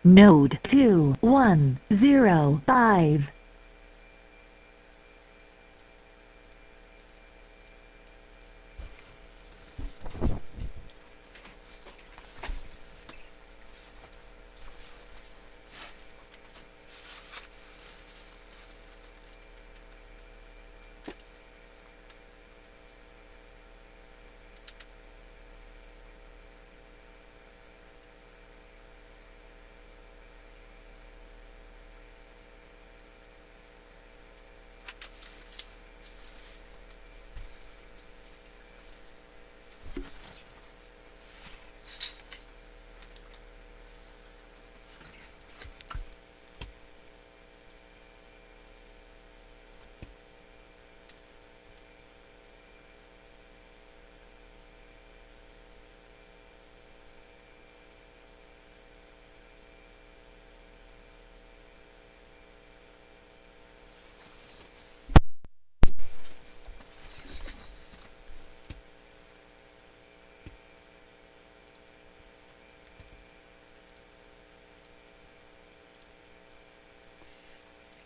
Node 2105.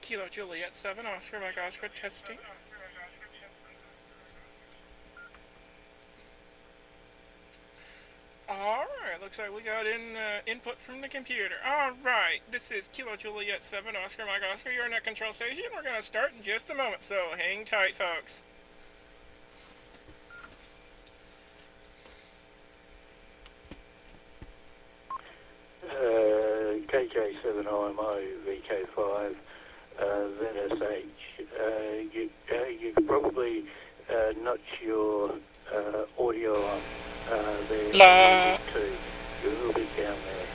Kilo Juliet 7, Oscar Mike Oscar, testing. Alright, looks like we got input from the computer. Alright, this is Kilo Juliet 7, Oscar Mike Oscar, your net control station. We're going to start in just a moment, so hang tight, folks. KJ7IMO, VK5, ZSH. You could probably notch your audio up there. La. You're a little bit down there,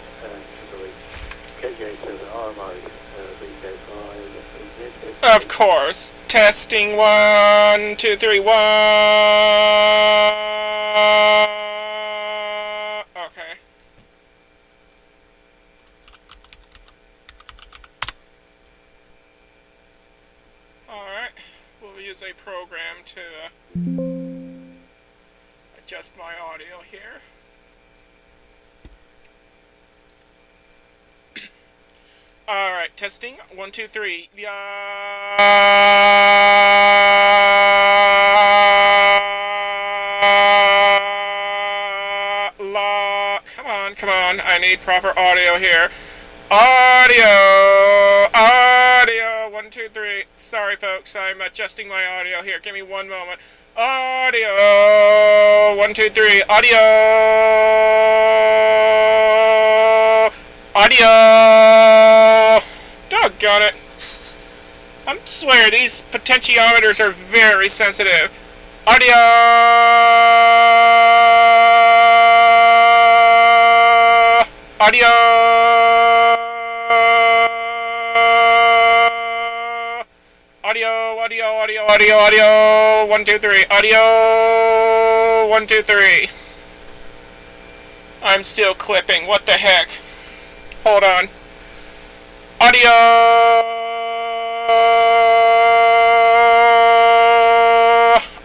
KJ7IMO, VK5, ZSH. Of course. Testing 1, 2, 3, 1. Okay. Alright. We'll use a program to adjust my audio here. Alright, testing 1, 2, 3. Come on, I need proper audio here. Audio, 1, 2, 3. Sorry, folks, I'm adjusting my audio here. Give me one moment. Audio, 1, 2, 3. Audio, audio. Doggone it. I swear, these potentiometers are very sensitive. Audio, audio, audio, 1, 2, 3, audio, 1, 2, 3. I'm still clipping, what the heck? Hold on. Audio,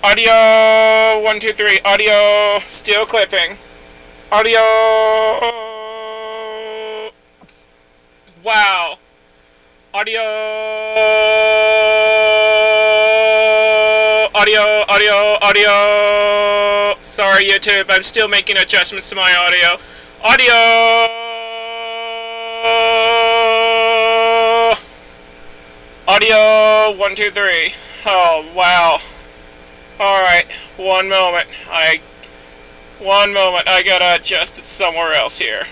audio, 1, 2, 3, audio, still clipping. Audio, wow. Audio, audio. Sorry, YouTube, I'm still making adjustments to my audio. Audio, 1, 2, 3. Oh, wow. Alright, one moment. I gotta adjust it somewhere else here.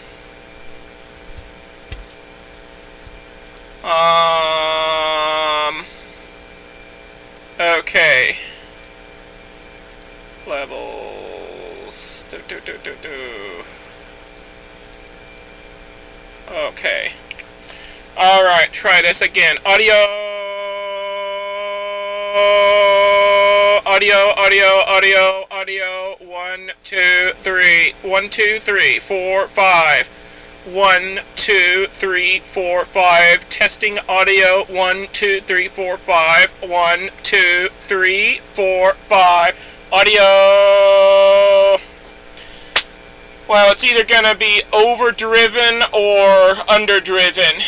Okay. Levels. Okay. Alright, try this again. Audio, 1, 2, 3. 1, 2, 3, 4, 5. 1, 2, 3, 4, 5. Testing audio. 1, 2, 3, 4, 5. 1, 2, 3, 4, 5. Audio. Well, it's either gonna be overdriven or underdriven.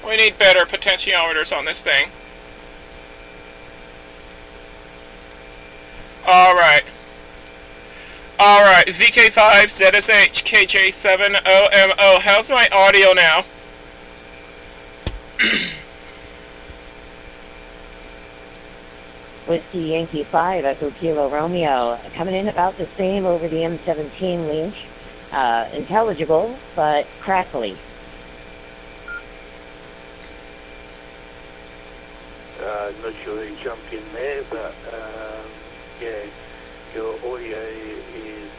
We need better potentiometers on this thing. Alright. Alright, VK5, ZSH, KJ7, OMO. How's my audio now? Whiskey Yankee 5, Echo Kilo Romeo. Coming in about the same over the M17 link. Intelligible, but crackly. Not sure who jumped in there, but yeah, your audio is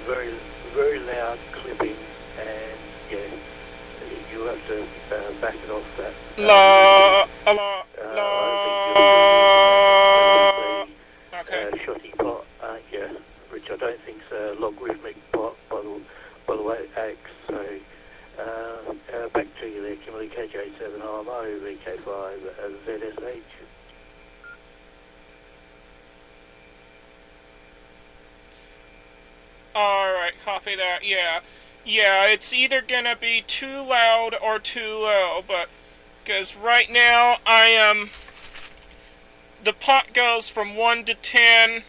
very, very loud clipping, and yeah, you have to back it off that. Okay. Shotty pot, aren't you? Which I don't think's a logarithmic pot, by the way it acts. So back to you there, Kimberley, KJ7 IMO, VK5 ZSH. Alright, copy that, yeah. Yeah, it's either gonna be too loud or too low, but... Because right now, the pot goes from 1 to 10,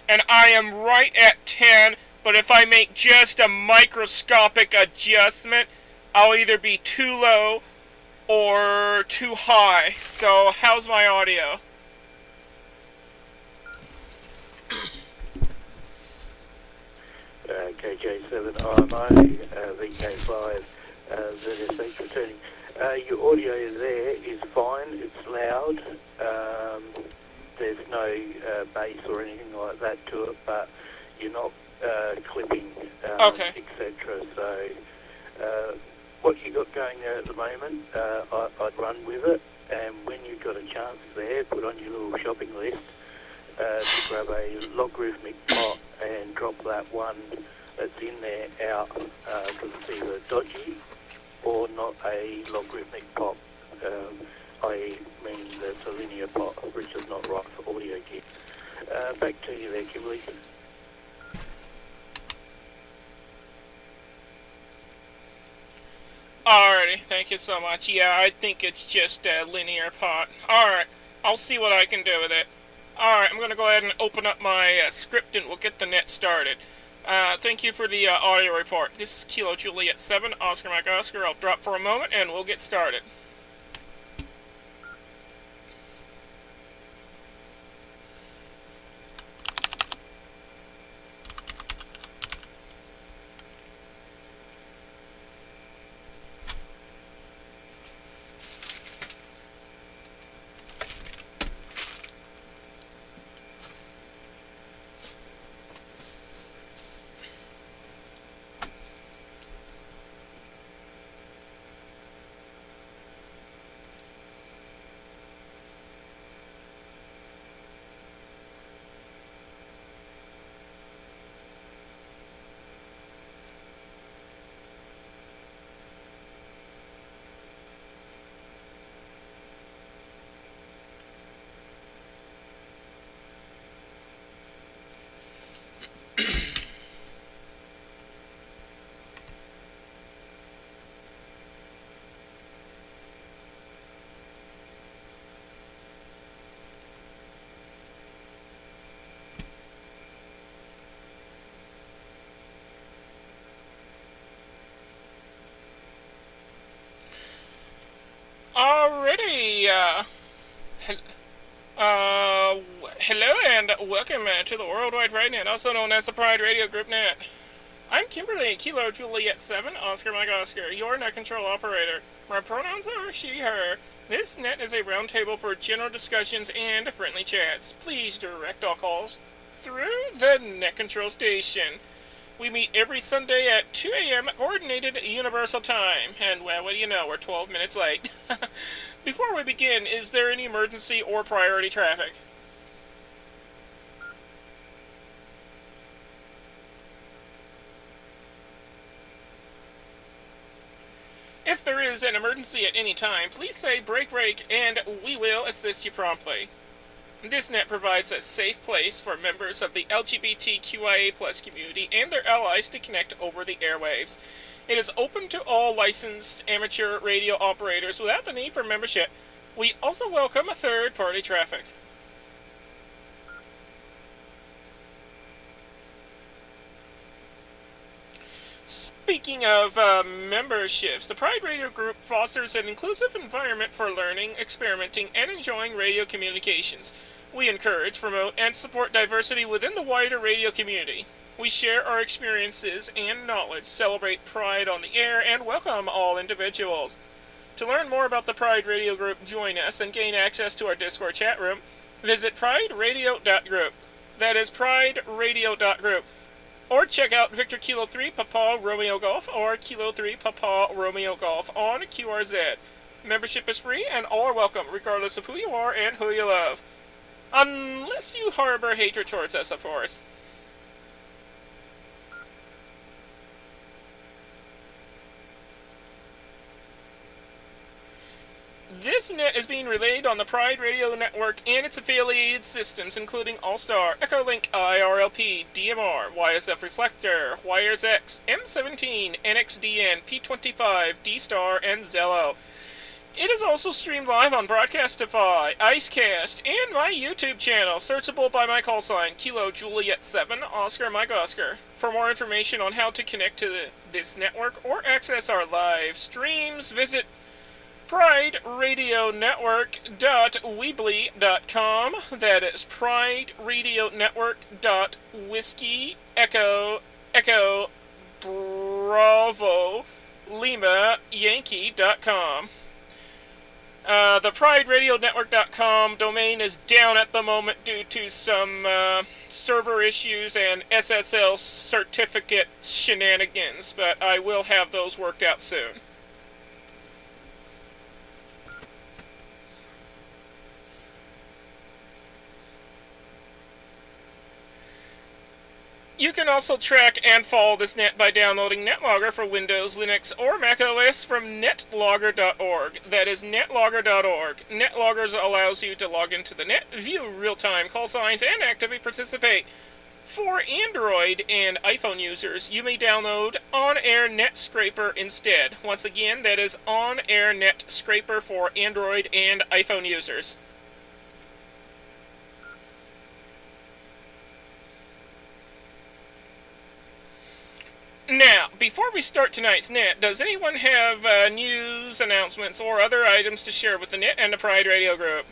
and I am right at 10, but if I make just a microscopic adjustment, I'll either be too low or too high. So, how's my audio? KJ7 IMO, VK5 ZSH returning. Your audio there is fine, it's loud, there's no bass or anything like that to it, but you're not clipping, Okay. etc. So what you got going there at the moment, I'd run with it, and when you've got a chance there, put on your little shopping list to grab a logarithmic pot and drop that one that's in there out, because it's either dodgy or not a logarithmic pot, i.e. means it's a linear pot, which is not right for audio gear. Back to you there, Kimberley. Alrighty, thank you so much. Yeah, I think it's just a linear pot. Alright, I'll see what I can do with it. Alright, I'm gonna go ahead and open up my script and we'll get the net started. Thank you for the audio report. This is Kilo Juliet 7, Oscar Mike Oscar. I'll drop for a moment and we'll get started. Alrighty, hello and welcome to the Worldwide Pride Net, also known as the Pride Radio Group Net. I'm Kimberly, Kilo Juliet 7, Oscar Mike Oscar, your net control operator. My pronouns are she, her. This net is a roundtable for general discussions and friendly chats. Please direct all calls through the net control station. We meet every Sunday at 2 a.m. Coordinated Universal Time. And, well, what do you know, we're 12 minutes late. Before we begin, is there any emergency or priority traffic? If there is an emergency at any time, please say break break and we will assist you promptly. This net provides a safe place for members of the LGBTQIA+ community and their allies to connect over the airwaves. It is open to all licensed amateur radio operators without the need for membership. We also welcome third-party traffic. Speaking of memberships, the Pride Radio Group fosters an inclusive environment for learning, experimenting, and enjoying radio communications. We encourage, promote, and support diversity within the wider radio community. We share our experiences and knowledge, celebrate Pride on the air, and welcome all individuals. To learn more about the Pride Radio Group, join us and gain access to our Discord chat room. Visit prideradio.group. That is prideradio.group. Or check out Victor Kilo 3 Papa Romeo Golf or Kilo 3 Papa Romeo Golf on QRZ. Membership is free and all are welcome, regardless of who you are and who you love. Unless you harbor hatred towards us, of course. This net is being relayed on the Pride Radio Network and its affiliated systems, including All-Star, Echolink, IRLP, DMR, YSF Reflector, WiresX, M17, NXDN, P25, D-Star, and Zello. It is also streamed live on Broadcastify, Icecast, and my YouTube channel, searchable by my call sign, Kilo Juliet 7, Oscar Mike Oscar. For more information on how to connect to this network or access our live streams, visit prideradionetwork.weebly.com. That is prideradionetwork.whiskey echo echo bravo lima yankee.com. The prideradionetwork.com domain is down at the moment due to some server issues and SSL certificate shenanigans, but I will have those worked out soon. You can also track and follow this net by downloading NetLogger for Windows, Linux, or Mac OS from netlogger.org. That is netlogger.org. NetLogger allows you to log into the net, view real-time call signs, and actively participate. For Android and iPhone users, you may download On-Air Net Scraper instead. Once again, that is On-Air Net Scraper for Android and iPhone users. Now, before we start tonight's net, does anyone have news, announcements, or other items to share with the net and the Pride Radio Group?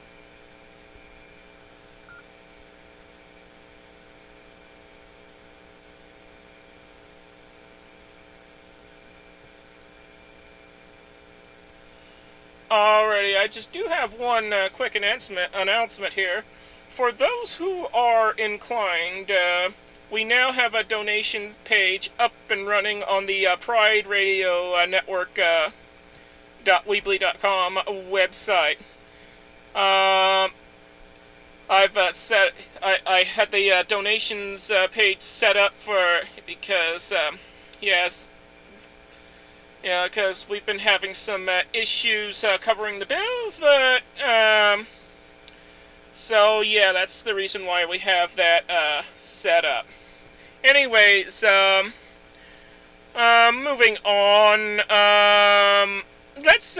Alrighty, I just do have one quick announcement here. For those who are inclined, we now have a donation page up and running on the Pride Radio Network .weebly.com website. I had the donations page set up because we've been having some issues covering the bills, but so yeah, that's the reason why we have that set up. Anyways, moving on, let's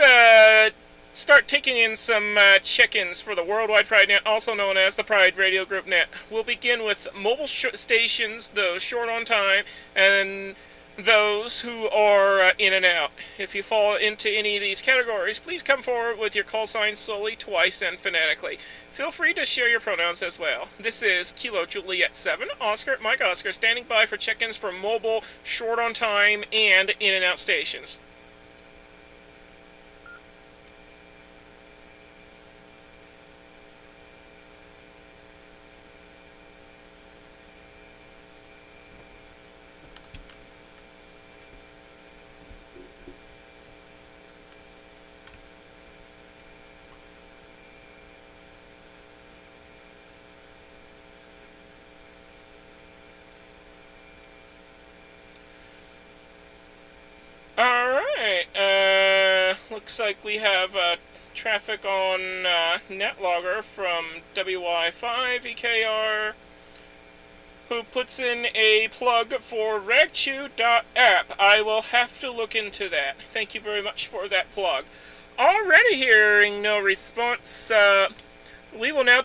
start taking in some check-ins for the Worldwide Pride Net, also known as the Pride Radio Group Net. We'll begin with mobile stations, those short on time, and those who are in and out. If you fall into any of these categories, please come forward with your call sign slowly, twice, and phonetically. Feel free to share your pronouns as well. This is Kilo Juliet 7, Oscar Mike Oscar, standing by for check-ins for mobile, short on time, and in and out stations. Alright, looks like we have traffic on NetLogger from WI5EKR, who puts in a plug for ragchew.app. I will have to look into that. Thank you very much for that plug. Already hearing no response, we will now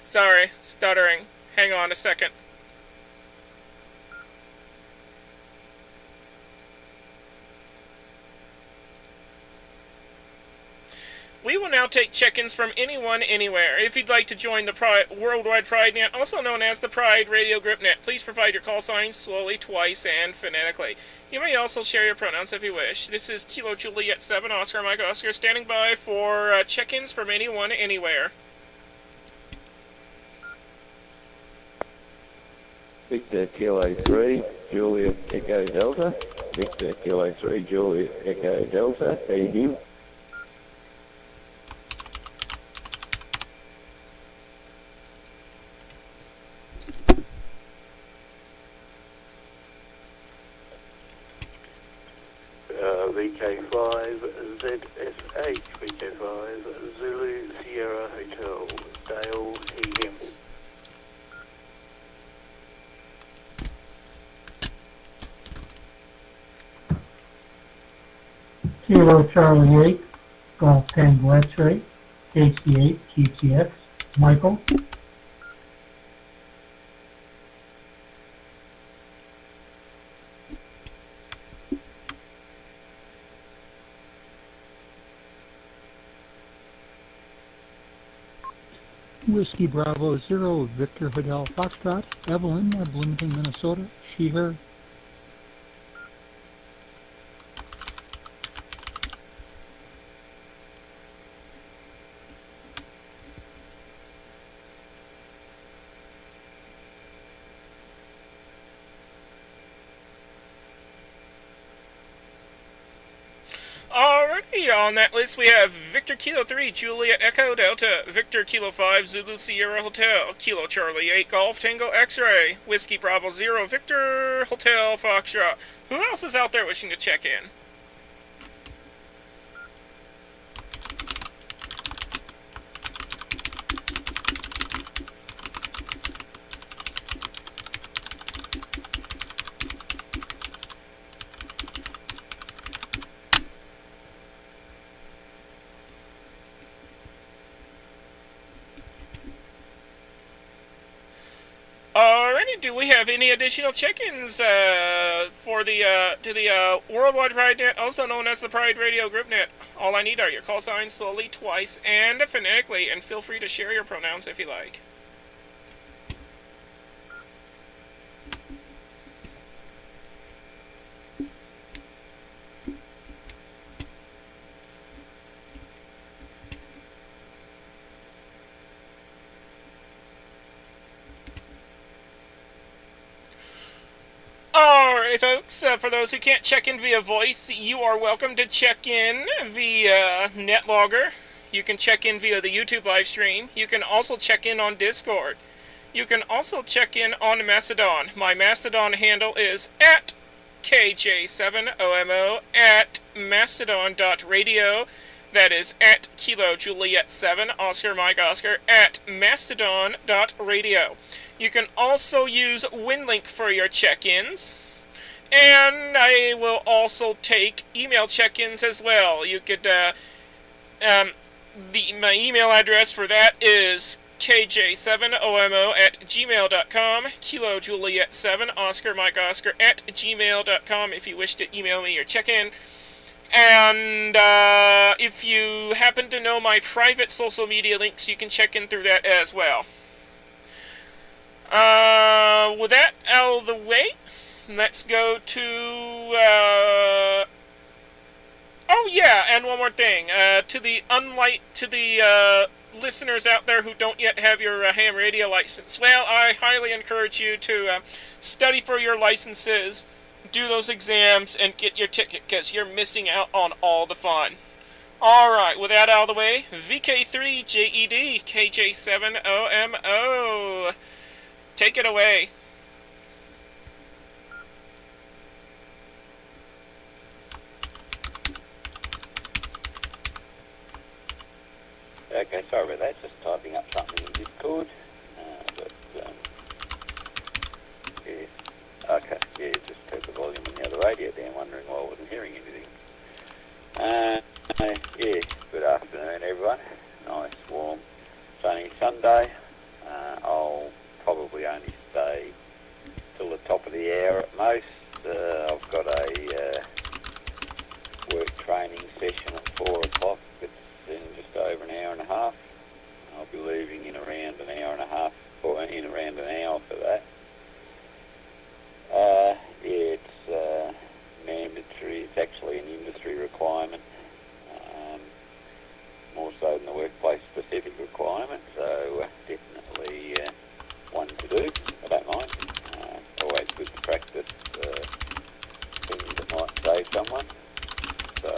sorry, stuttering. Hang on a second. We will now take check-ins from anyone, anywhere. If you'd like to join the Worldwide Pride Net, also known as the Pride Radio Group Net, please provide your call signs slowly, twice, and phonetically. You may also share your pronouns if you wish. This is Kilo Juliet 7, Oscar Mike Oscar, standing by for check-ins from anyone, anywhere. Victor Kilo 3, Juliet Echo Delta. Victor Kilo 3, Juliet Echo Delta. Thank you. VK5 ZSH, VK5 Zulu Sierra Hotel, Dale Egan. Kilo Charlie 8, Golf Tango X-Ray, HC8, QTX, Michael. Whiskey Bravo 0, Victor Hotel Foxtrot, Evelyn, Bloomington, Minnesota, she, her. Alrighty, on that list we have Victor Kilo 3, Juliet Echo Delta, Victor Kilo 5, Zulu Sierra Hotel, Kilo Charlie 8, Golf Tango X-Ray, Whiskey Bravo 0, Victor Hotel Foxtrot. Who else is out there wishing to check in? Alrighty, do we have any additional check-ins for the Worldwide Pride Net, also known as the Pride Radio Group Net? All I need are your call signs slowly, twice, and phonetically, and feel free to share your pronouns if you like. Alright folks, for those who can't check in via voice, you are welcome to check in via NetLogger. You can check in via the YouTube live stream. You can also check in on Discord. You can also check in on Mastodon. My Mastodon handle is at KJ7OMO at mastodon.radio. That is at Kilo Juliet 7, Oscar Mike Oscar, at mastodon.radio. You can also use WinLink for your check-ins. And I will also take email check-ins as well. You could, my email address for that is kj7omo at gmail.com, Kilo Juliet 7, Oscar Mike Oscar at gmail.com if you wish to email me your check-in. And if you happen to know my private social media links, you can check in through that as well. With that out of the way, let's go to, oh yeah, and one more thing, to the listeners out there who don't yet have your ham radio license, well, I highly encourage you to study for your licenses, do those exams, and get your ticket, because you're missing out on all the fun. Alright, with that out of the way, VK3JED, KJ7OMO. Take it away. Okay, sorry about that. Just typing up something in Discord. Yeah. Okay, yeah, just turn the volume on the other radio down, wondering why I wasn't hearing anything. Yeah, good afternoon, everyone. Nice, warm, sunny Sunday. I'll probably only stay till the top of the hour at most. I've got a work training session at 4 o'clock. It's in just over an hour and a half. I'll be leaving in around an hour and a half, or in around an hour for that. Yeah, it's mandatory. It's actually an industry requirement, more so than the workplace-specific requirement. So definitely one to do. I don't mind. Always good to practice things that might save someone. So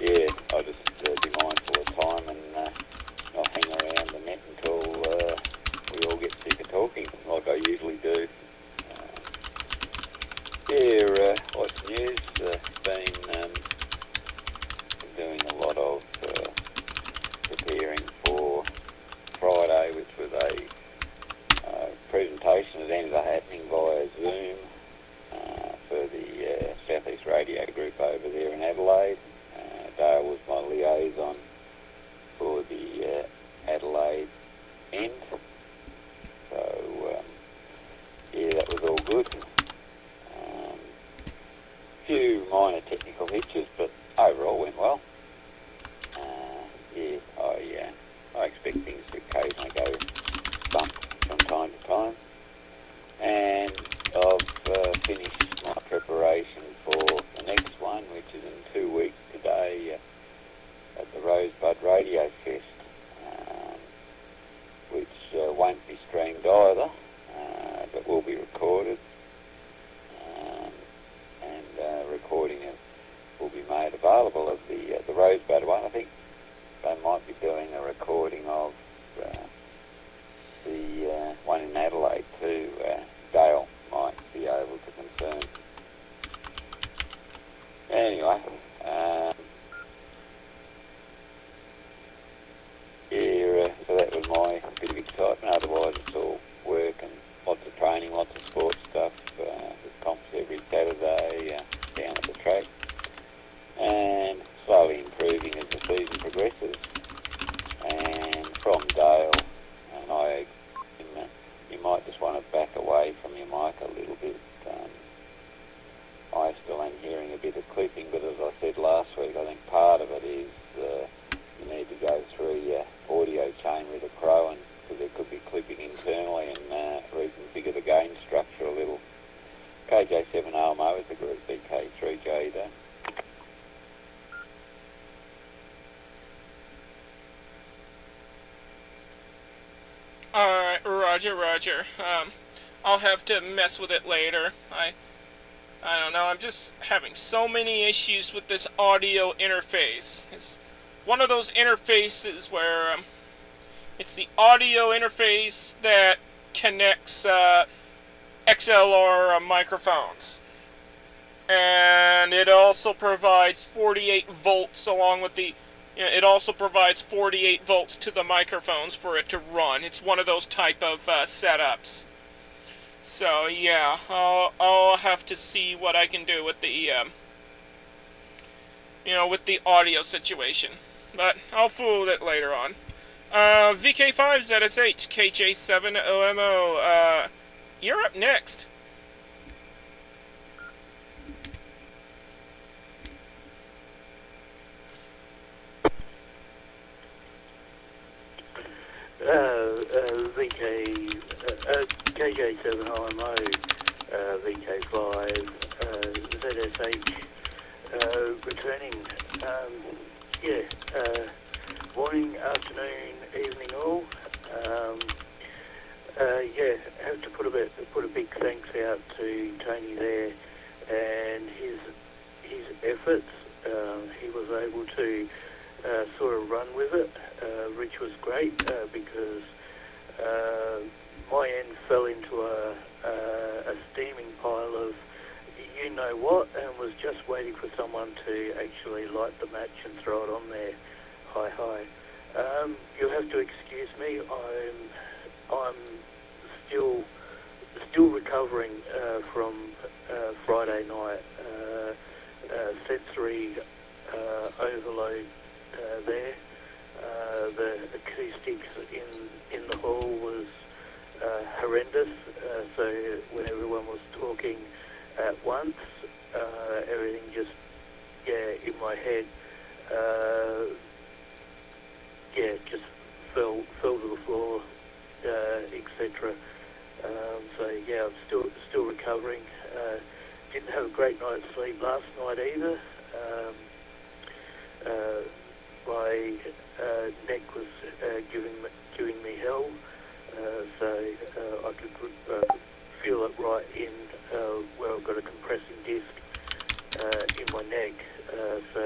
yeah, I'll just be mindful of time and not hang around the net until we all get sick of talking, like I usually do. Yeah, what's news? Been doing a lot of preparing for Friday, which was a presentation that ended up happening via Zoom for the Southeast Radio Group over there in Adelaide. Dale was my liaison for the Adelaide end. So, yeah, that was all good. Few minor technical hitches, but overall went well. Yeah, I expect things to occasionally go bump from time to time. And I've finished my preparation for the next one, which is in 2 weeks today at the Rosebud Radio Fest, which won't be streamed either, but will be recorded. Recording it will be made available of the Rosebud one. I think they might be doing a recording of the one in Adelaide too. Dale might be able to confirm. Anyway, yeah, so that was my bit of excitement. Otherwise, it's all work and lots of training, lots of sports stuff. With comps every Saturday. Down at the track, and slowly improving as the season progresses. And from Dale, and you might just want to back away from your mic a little bit. I still am hearing a bit of clipping, but as I said last week, I think part of it is you need to go through your audio chain with a Pro, because there could be clipping internally, and reconfigure the gain structure a little. KJ7 Almo is the group, BK3J there. Alright, Roger. I'll have to mess with it later. I don't know, I'm just having so many issues with this audio interface. It's one of those interfaces where it's the audio interface that connects XLR microphones, and it also provides 48 volts along with the it also provides 48 volts to the microphones for it to run. It's one of those type of setups. So yeah, I'll have to see what I can do with the with the audio situation, but I'll fool with it later on. VK5ZSH KJ7OMO, you're up next. KJ7IMO, VK5, ZSH, returning. Morning, afternoon, evening all. Have to put a big thanks out to Tony there and his efforts. He was able to sort of run with it, which was great because my end fell into a steaming pile of you know what, and was just waiting for someone to actually light the match and throw it on there. Hi. have to excuse me. I'm still recovering from Friday night sensory overload there. The acoustics in the hall was horrendous. So when everyone was talking at once, everything just in my head just fell to the floor, etc. So I'm still recovering. Didn't have a great night's sleep last night either. My neck was giving me hell, so I could feel it right in where I've got a compressing disc in my neck. So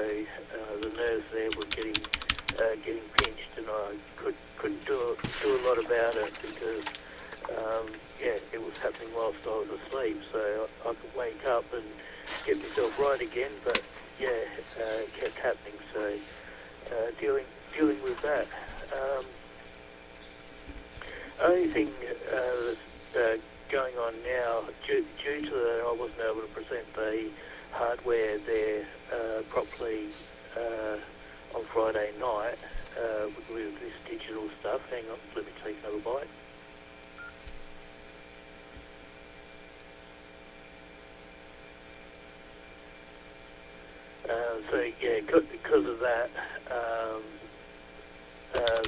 the nerves there were getting pinched, and I couldn't do a lot about it because it was happening whilst I was asleep. So I could wake up and get myself right again, but it kept happening. So dealing with that. Only thing that's going on now, due to that, I wasn't able to present the hardware there properly on Friday night with this digital stuff. Hang on, let me take another bite. Because of that,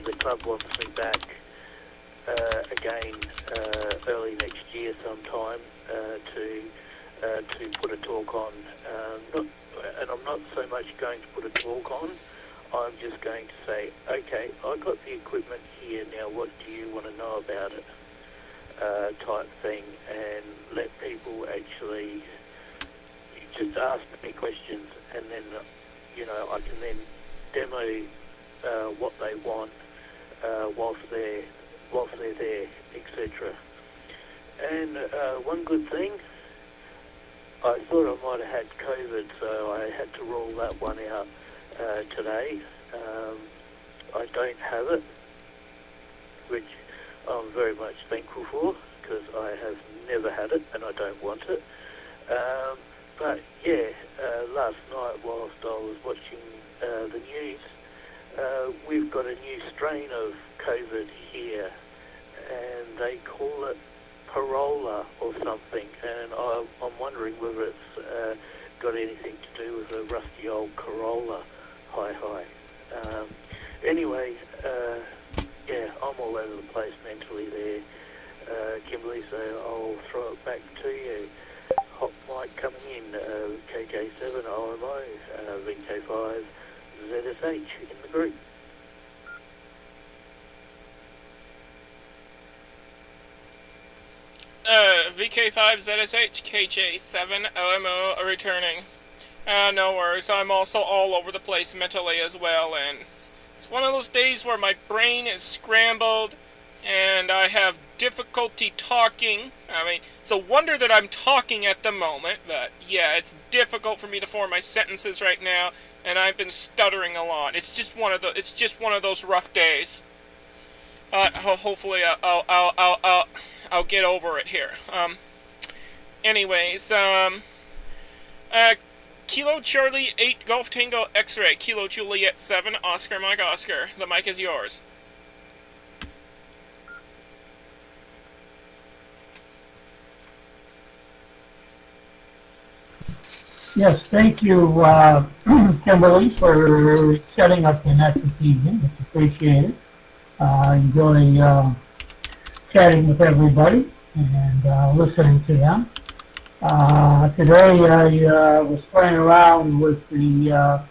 the club wants me back again early next year sometime to put a talk on. And I'm not so much going to put a talk on. I'm just going to say, okay, I got the equipment here. Now, what do you want to know about it? Type thing, and let people actually just ask me questions, and then I can then demo what they want whilst they're there, etc. And one good thing, I thought I might have had COVID, so I had to rule that one out today. I don't have it, which I'm very much thankful for, because I have never had it and I don't want it. But last night whilst I was watching the news, we've got a new strain of COVID here, and they call it Corolla or something, and I'm wondering whether it's got anything to do with a rusty old Corolla. Hi. Anyway, I'm all over the place mentally there, Kimberly, so I'll throw it back to you. Hot mic coming in, KJ7, OMO, VK5, ZSH in the group. VK5 ZSH KJ7 LMO returning. No worries, I'm also all over the place mentally as well, and it's one of those days where my brain is scrambled and I have difficulty talking. I mean, it's a wonder that I'm talking at the moment, but it's difficult for me to form my sentences right now, and I've been stuttering a lot. It's just one of those rough days. Hopefully I'll get over it here. Anyways, Kilo Charlie 8 Golf Tango X-Ray, Kilo Juliet 7 Oscar Mike Oscar. The mic is yours. Yes, thank you, Kimberly, for setting up the net this evening. It's appreciated. Enjoy chatting with everybody and listening to them. Today I was playing around with the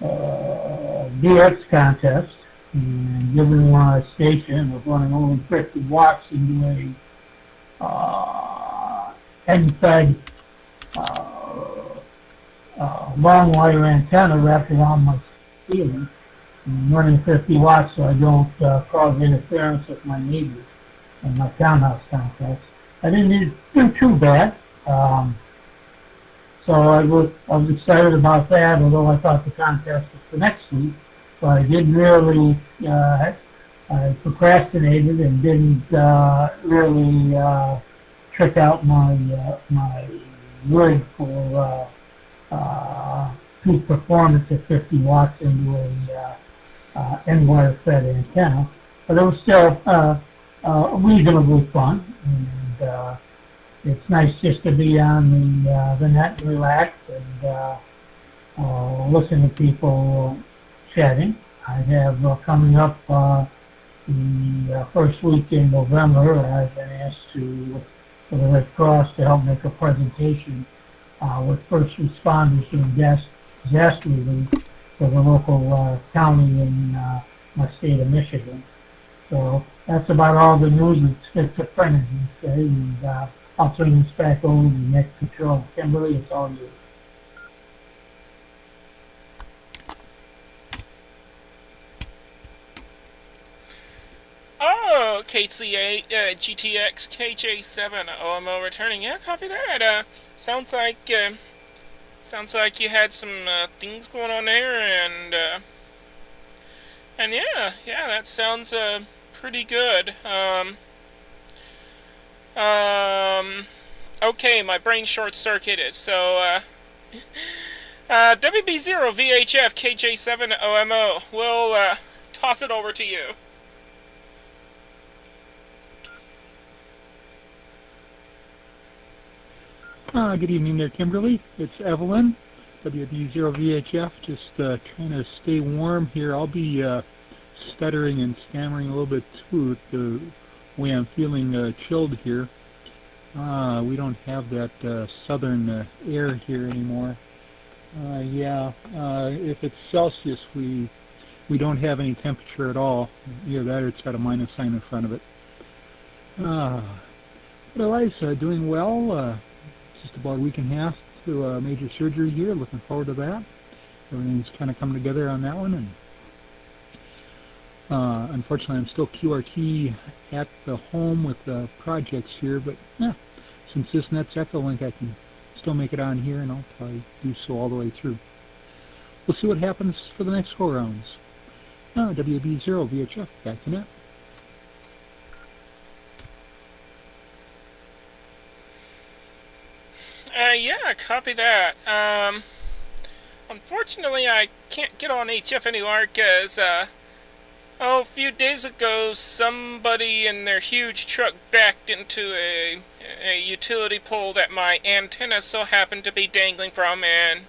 DX contest, and given my station of running only 50 watts into a end-fed long wire antenna wrapped around my ceiling. I'm running 50 watts so I don't cause interference with my neighbors and my townhouse contest. I didn't do too bad. So I was excited about that, although I thought the contest was for next week. So I did really I procrastinated and didn't really trick out my rig for peak performance at 50 watts into a end-wire fed antenna. But it was still reasonably fun, and it's nice just to be on the net and relax and listen to people chatting. I have coming up the first week in November, I've been asked for the Red Cross to help make a presentation with first responders doing disaster relief for the local county in my state of Michigan. So that's about all the news that's schizophrenia these days, and I'll turn this back over to Nick Control. Kimberly, it's all you. Oh, KC8, GTX, KJ7, OMO returning. Yeah, copy that. Sounds like you had some things going on there, and yeah, that sounds pretty good. Okay, my brain short-circuited, so WB0 VHF KJ7 OMO. We'll toss it over to you. Good evening there, Kimberly. It's Evelyn, WB0VHF, just trying to stay warm here. I'll be stuttering and stammering a little bit too with the way I'm feeling chilled here. We don't have that southern air here anymore. If it's Celsius, we don't have any temperature at all. Either that or it's got a minus sign in front of it. Otherwise, doing well. Just about a week and a half to major surgery here. Looking forward to that. Everything's kind of coming together on that one, and unfortunately, I'm still QRT at the home with the projects here. But since this net's Echolink, I can still make it on here, and I'll probably do so all the way through. We'll see what happens for the next go rounds. WB0 VHF back to net. Yeah, copy that. Unfortunately, I can't get on HF anymore because, a few days ago, somebody in their huge truck backed into a utility pole that my antenna so happened to be dangling from, and,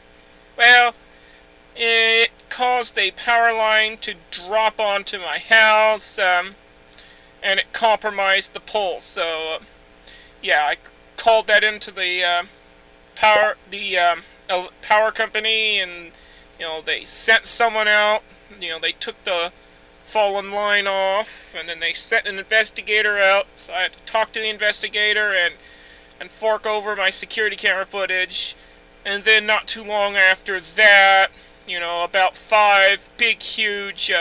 well, it caused a power line to drop onto my house, and it compromised the pole, so, yeah, I called that into the, power company, and they sent someone out. They took the fallen line off, and then they sent an investigator out. So I had to talk to the investigator and fork over my security camera footage. And then not too long after that, about 5 big, huge,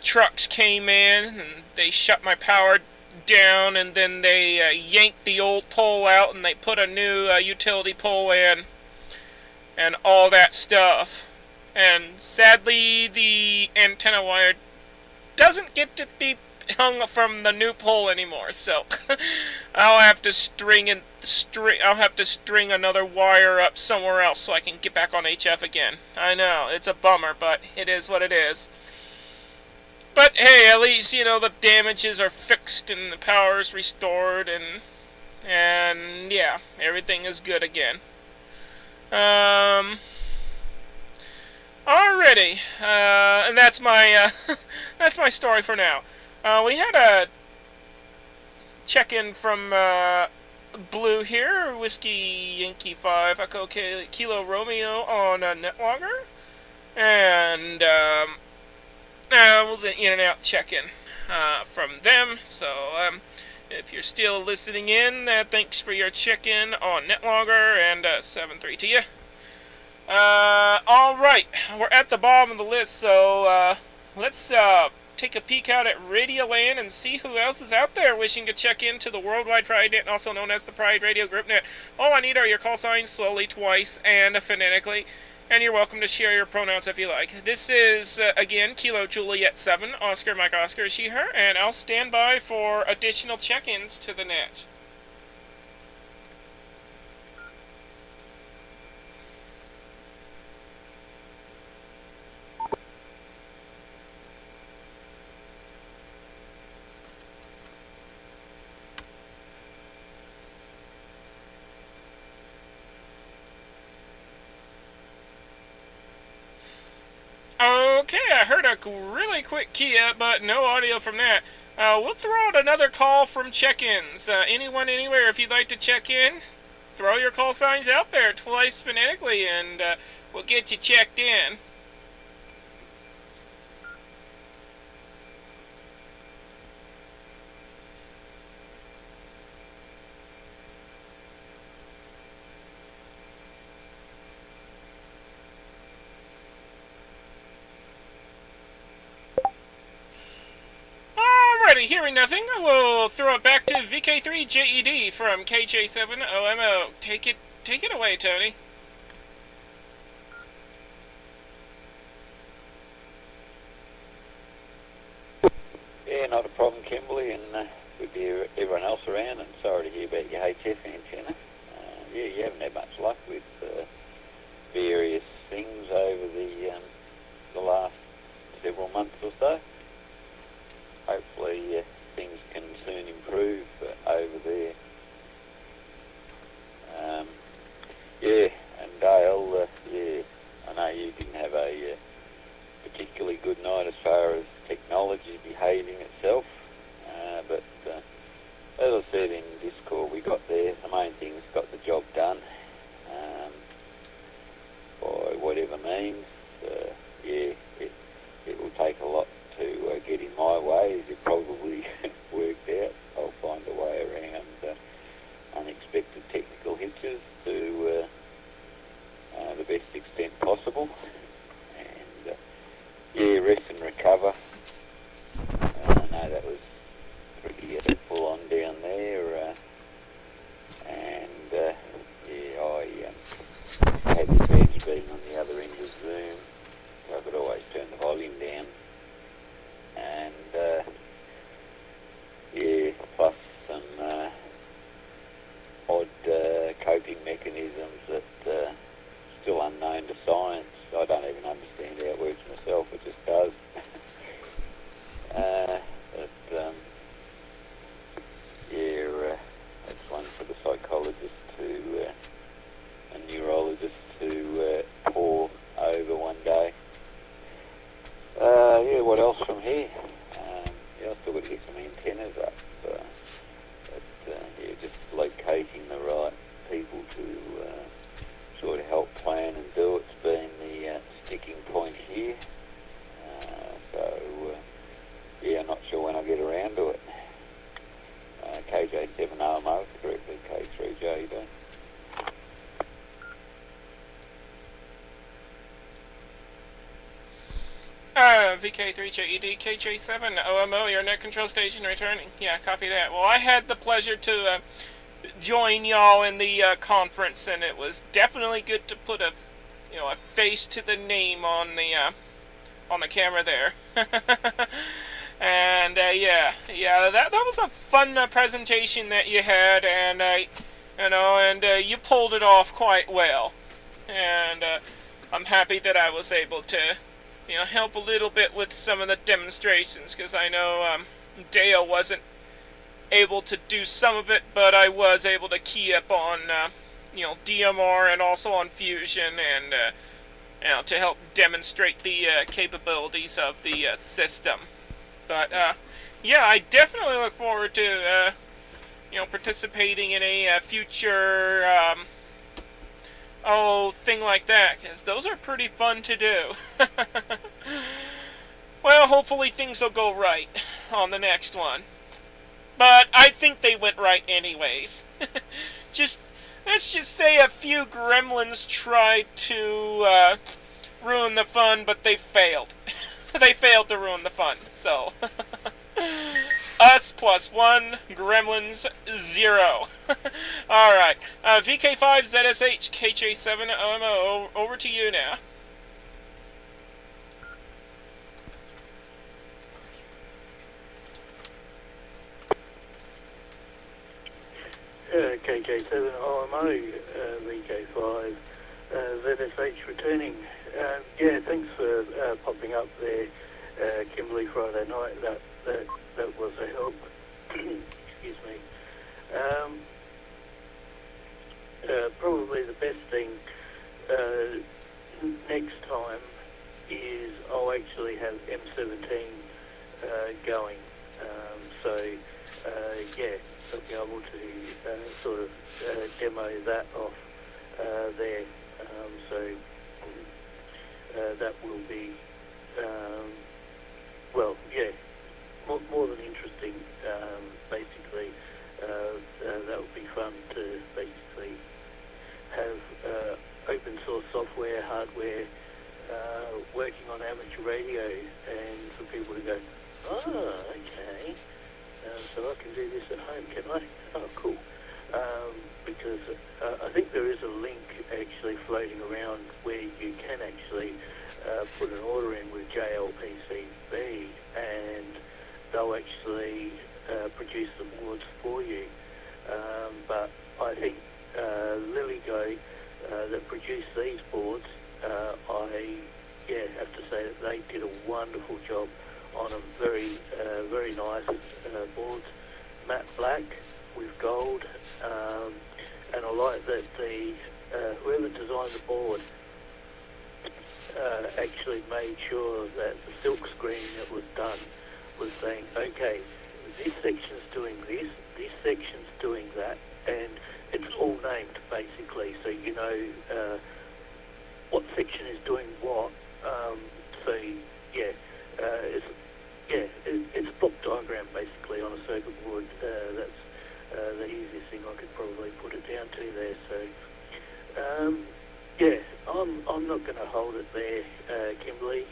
trucks came in, and they shut my power down, and then they yanked the old pole out, and they put a new utility pole in, and all that stuff. And sadly, the antenna wire doesn't get to be hung from the new pole anymore, so I'll have to string another wire up somewhere else so I can get back on HF again. I know, it's a bummer, but it is what it is. But hey, at least, the damages are fixed and the power's restored, and yeah, everything is good again. Alrighty, and that's my, that's my story for now. We had a check-in from, Blue here, Whiskey Yankee 5 Echo Kilo Romeo on NetLogger, and, it was an in-and-out check-in from them, so if you're still listening in, thanks for your check-in on NetLogger, and 7-3 to you. Alright, we're at the bottom of the list, so let's take a peek out at Radioland and see who else is out there wishing to check into the Worldwide Pride Net, also known as the Pride Radio Group Net. All I need are your call signs, slowly, twice, and phonetically. And you're welcome to share your pronouns if you like. This is, again, Kilo Juliet 7, Oscar Mike Oscar, she, her, and I'll stand by for additional check-ins to the net. Okay, I heard a really quick Kia, but no audio from that. We'll throw out another call from check-ins. Anyone, anywhere, if you'd like to check in, throw your call signs out there twice phonetically, and we'll get you checked in. Alrighty, hearing nothing, we'll throw it back to VK3JED from KJ7OMO. Take it away, Tony. Yeah, not a problem, Kimberly, and good to hear everyone else around, and sorry to hear about your HF antenna. Yeah, you haven't had much luck with various things over the last several months or so. Hopefully things can soon improve over there. Yeah, and Dale, yeah, I know you didn't have a particularly good night as far as technology behaving itself, but as I said in Discord, we got there. The main thing's got the job done by whatever means. Yeah, it will take a lot to get in my way, as it probably worked out. I'll find a way around unexpected technical hitches to the best extent possible. And yeah, rest and recover. I know that was pretty full on down there. And yeah, I had the advantage being on the other end of Zoom, so I could always turn the volume down. And yeah, plus some odd coping mechanisms that still unknown to science. I don't even understand how it works myself. It just does. Yeah, that's one for the psychologist to and neurologist to pore over one day. Yeah, what else from here? Yeah, I've still got to get some antennas up. But yeah, just locating the right people to sort of help plan and do it's been the sticking point here. So yeah, I'm not sure when I'll get around to it. KJ7OMO, correctly, K3JD. VK3JED, KJ7OMO, your net control station returning. Yeah, copy that. Well, I had the pleasure to join y'all in the conference, and it was definitely good to put a face to the name on the camera there. And yeah, that was a fun presentation that you had, and you pulled it off quite well. And I'm happy that I was able to help a little bit with some of the demonstrations, because I know Dale wasn't able to do some of it, but I was able to key up on DMR and also on Fusion, and to help demonstrate the capabilities of the system. But yeah, I definitely look forward to participating in a future thing like that, because those are pretty fun to do. Well, hopefully things will go right on the next one. But I think they went right anyways. Let's just say a few gremlins tried to ruin the fun, but they failed. They failed to ruin the fun, so... us plus 1, Gremlins 0. Alright, VK5ZSH, KJ7OMO, over to you now. KJ7 OMO, VK5 ZSH returning. Yeah, thanks for popping up there, Kimberly, Friday night. That was a help. Excuse me. Probably the best thing next time is I'll actually have M17 going. Yeah, I'll be able to sort of demo that off there. That will be, well, yeah, more than interesting. Basically, that would be fun to basically have open source software, hardware, working on amateur radio, and for people to go, oh, okay, so I can do this at home, can I? Oh, cool. Because I think there is a link actually floating around where you can actually put an order in with JLPCB, and they'll actually produce the boards for you. But I think LilyGo that produced these boards, I have to say that they did a wonderful job on them. Very nice boards, matte black with gold, and I like that the whoever designed the board actually made sure that the silk screen that was done was saying, okay, this section's doing this section's doing that, and it's all named basically, so you know what section is doing what. It's a block diagram basically on a circuit board. That's the easiest thing I could probably put it down to there. So I'm not going to hold it there, Kimberly.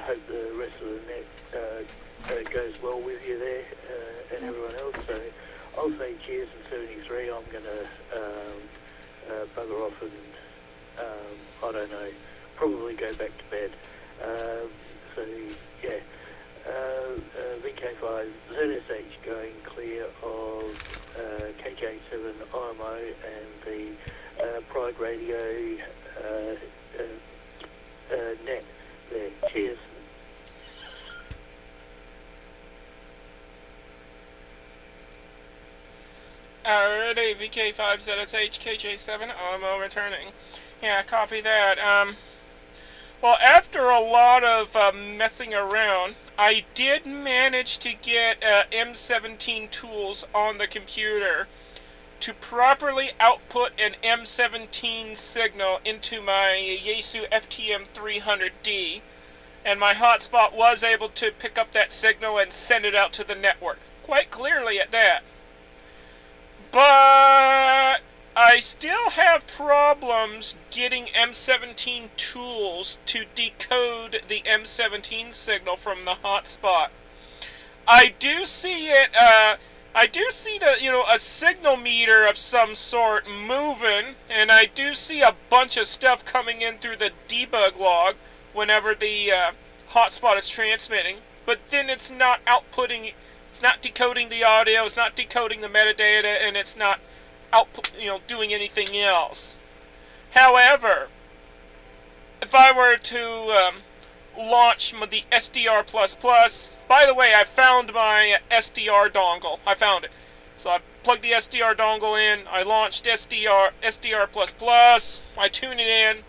Hope the rest of the net goes well with you there and everyone else. So I'll say cheers in 73. I'm going to bugger off and I don't know, probably go back to bed. VK5 ZSH going clear of KJ7 IMO and the Pride Radio net there. Cheers. Alrighty, VK5ZSH, KJ7 IMO returning. Yeah, copy that. Well, after a lot of messing around, I did manage to get M17 tools on the computer to properly output an M17 signal into my Yaesu FTM300D, and my hotspot was able to pick up that signal and send it out to the network, quite clearly at that. But I still have problems getting M17 tools to decode the M17 signal from the hotspot. I do see it, I do see a signal meter of some sort moving, and I do see a bunch of stuff coming in through the debug log whenever the hotspot is transmitting, but then it's not outputting, it's not decoding the audio, it's not decoding the metadata, and it's not output, doing anything else. However, if I were to launch the SDR++, by the way, I found my SDR dongle. I found it. So I plugged the SDR dongle in, I launched SDR++, I tune it in.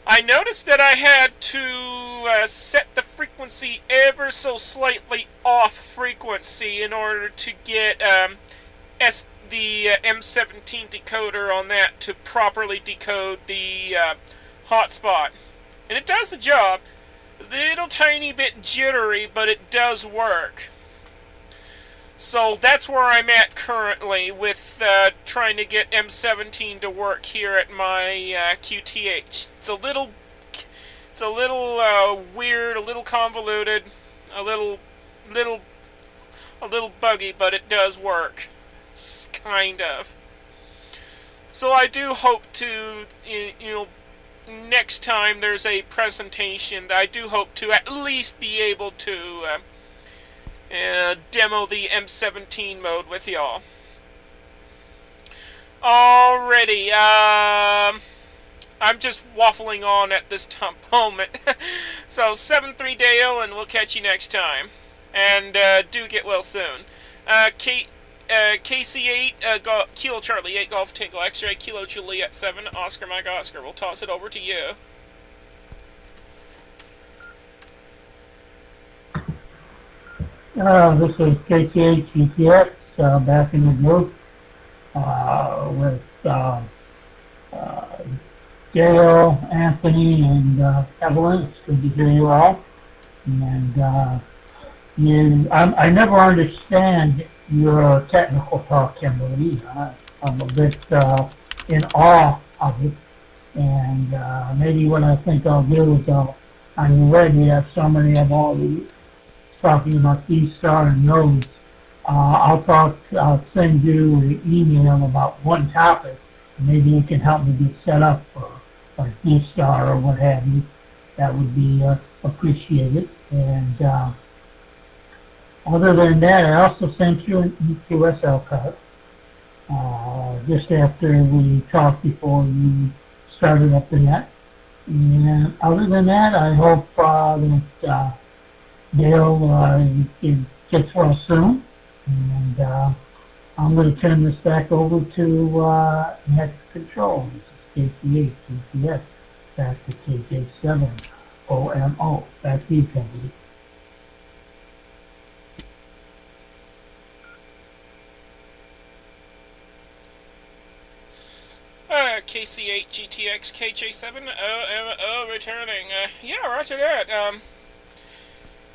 I noticed that I had to set the frequency ever so slightly off frequency in order to get the M17 decoder on that to properly decode the hotspot. And it does the job. A little tiny bit jittery, but it does work. So that's where I'm at currently with trying to get M17 to work here at my QTH. It's a little weird, a little convoluted, a little a little buggy, but it does work. It's kind of. So I do hope to, next time there's a presentation, I do hope to at least be able to demo the M17 mode with y'all. Alrighty, I'm just waffling on at this moment. So 7-3 Dale, and we'll catch you next time. And do get well soon. KC8, Kilo Charlie 8 Golf Tango X-Ray, Kilo Juliet 7, Oscar Mike Oscar. We'll toss it over to you. This is KTH GTX back in the group with Dale, Anthony, and Evelyn. It's good to hear you all. And I never understand your technical talk, Kimberly. I'm a bit in awe of it. And maybe what I think I'll do is on your web you have so many of all these talking about D-Star and nodes. I'll send you an email about one topic. Maybe you can help me get set up for like D-Star or what have you. That would be appreciated. And other than that, I also sent you an EQSL card just after we talked before you started up the net. And other than that, I hope that Dale gets well soon. And I'm going to turn this back over to Net Control. This is KC8 GPS. Back to KJ7 OMO. Back to you, Kennedy. KC8 GTX KJ7 OMO returning. Yeah, roger that.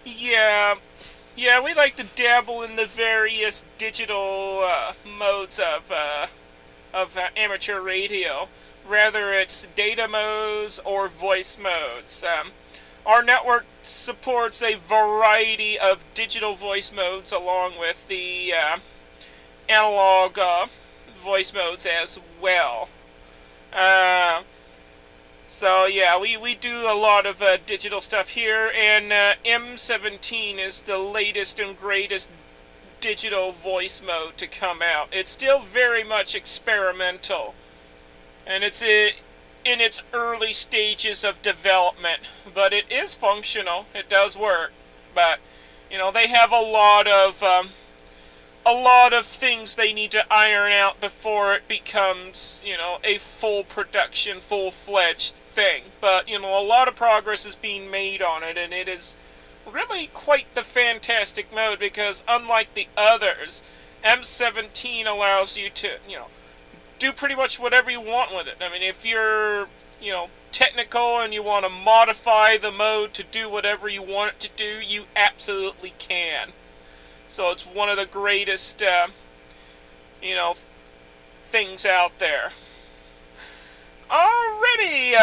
Yeah, we like to dabble in the various digital modes of amateur radio, whether it's data modes or voice modes. Our network supports a variety of digital voice modes along with the analog voice modes as well. So yeah, we do a lot of digital stuff here, and M17 is the latest and greatest digital voice mode to come out. It's still very much experimental, and it's in its early stages of development, but it is functional. It does work, but they have a lot of things they need to iron out before it becomes, a full production, full-fledged thing. But, a lot of progress is being made on it, and it is really quite the fantastic mode, because unlike the others, M17 allows you to, do pretty much whatever you want with it. I mean, if you're, technical and you want to modify the mode to do whatever you want it to do, you absolutely can. So it's one of the greatest, things out there. Alrighty,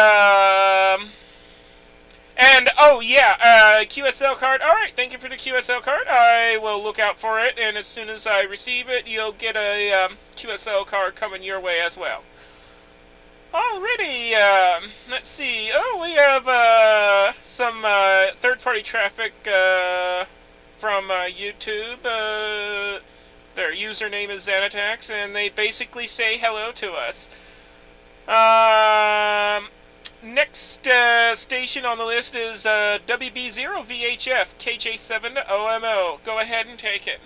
and, oh yeah, QSL card. Alright, thank you for the QSL card. I will look out for it, and as soon as I receive it, you'll get a QSL card coming your way as well. Alrighty, let's see. Oh, we have some third-party traffic from YouTube. Their username is Xanatax, and they basically say hello to us. Next station on the list is WB0VHF KJ7 OMO. Go ahead and take it.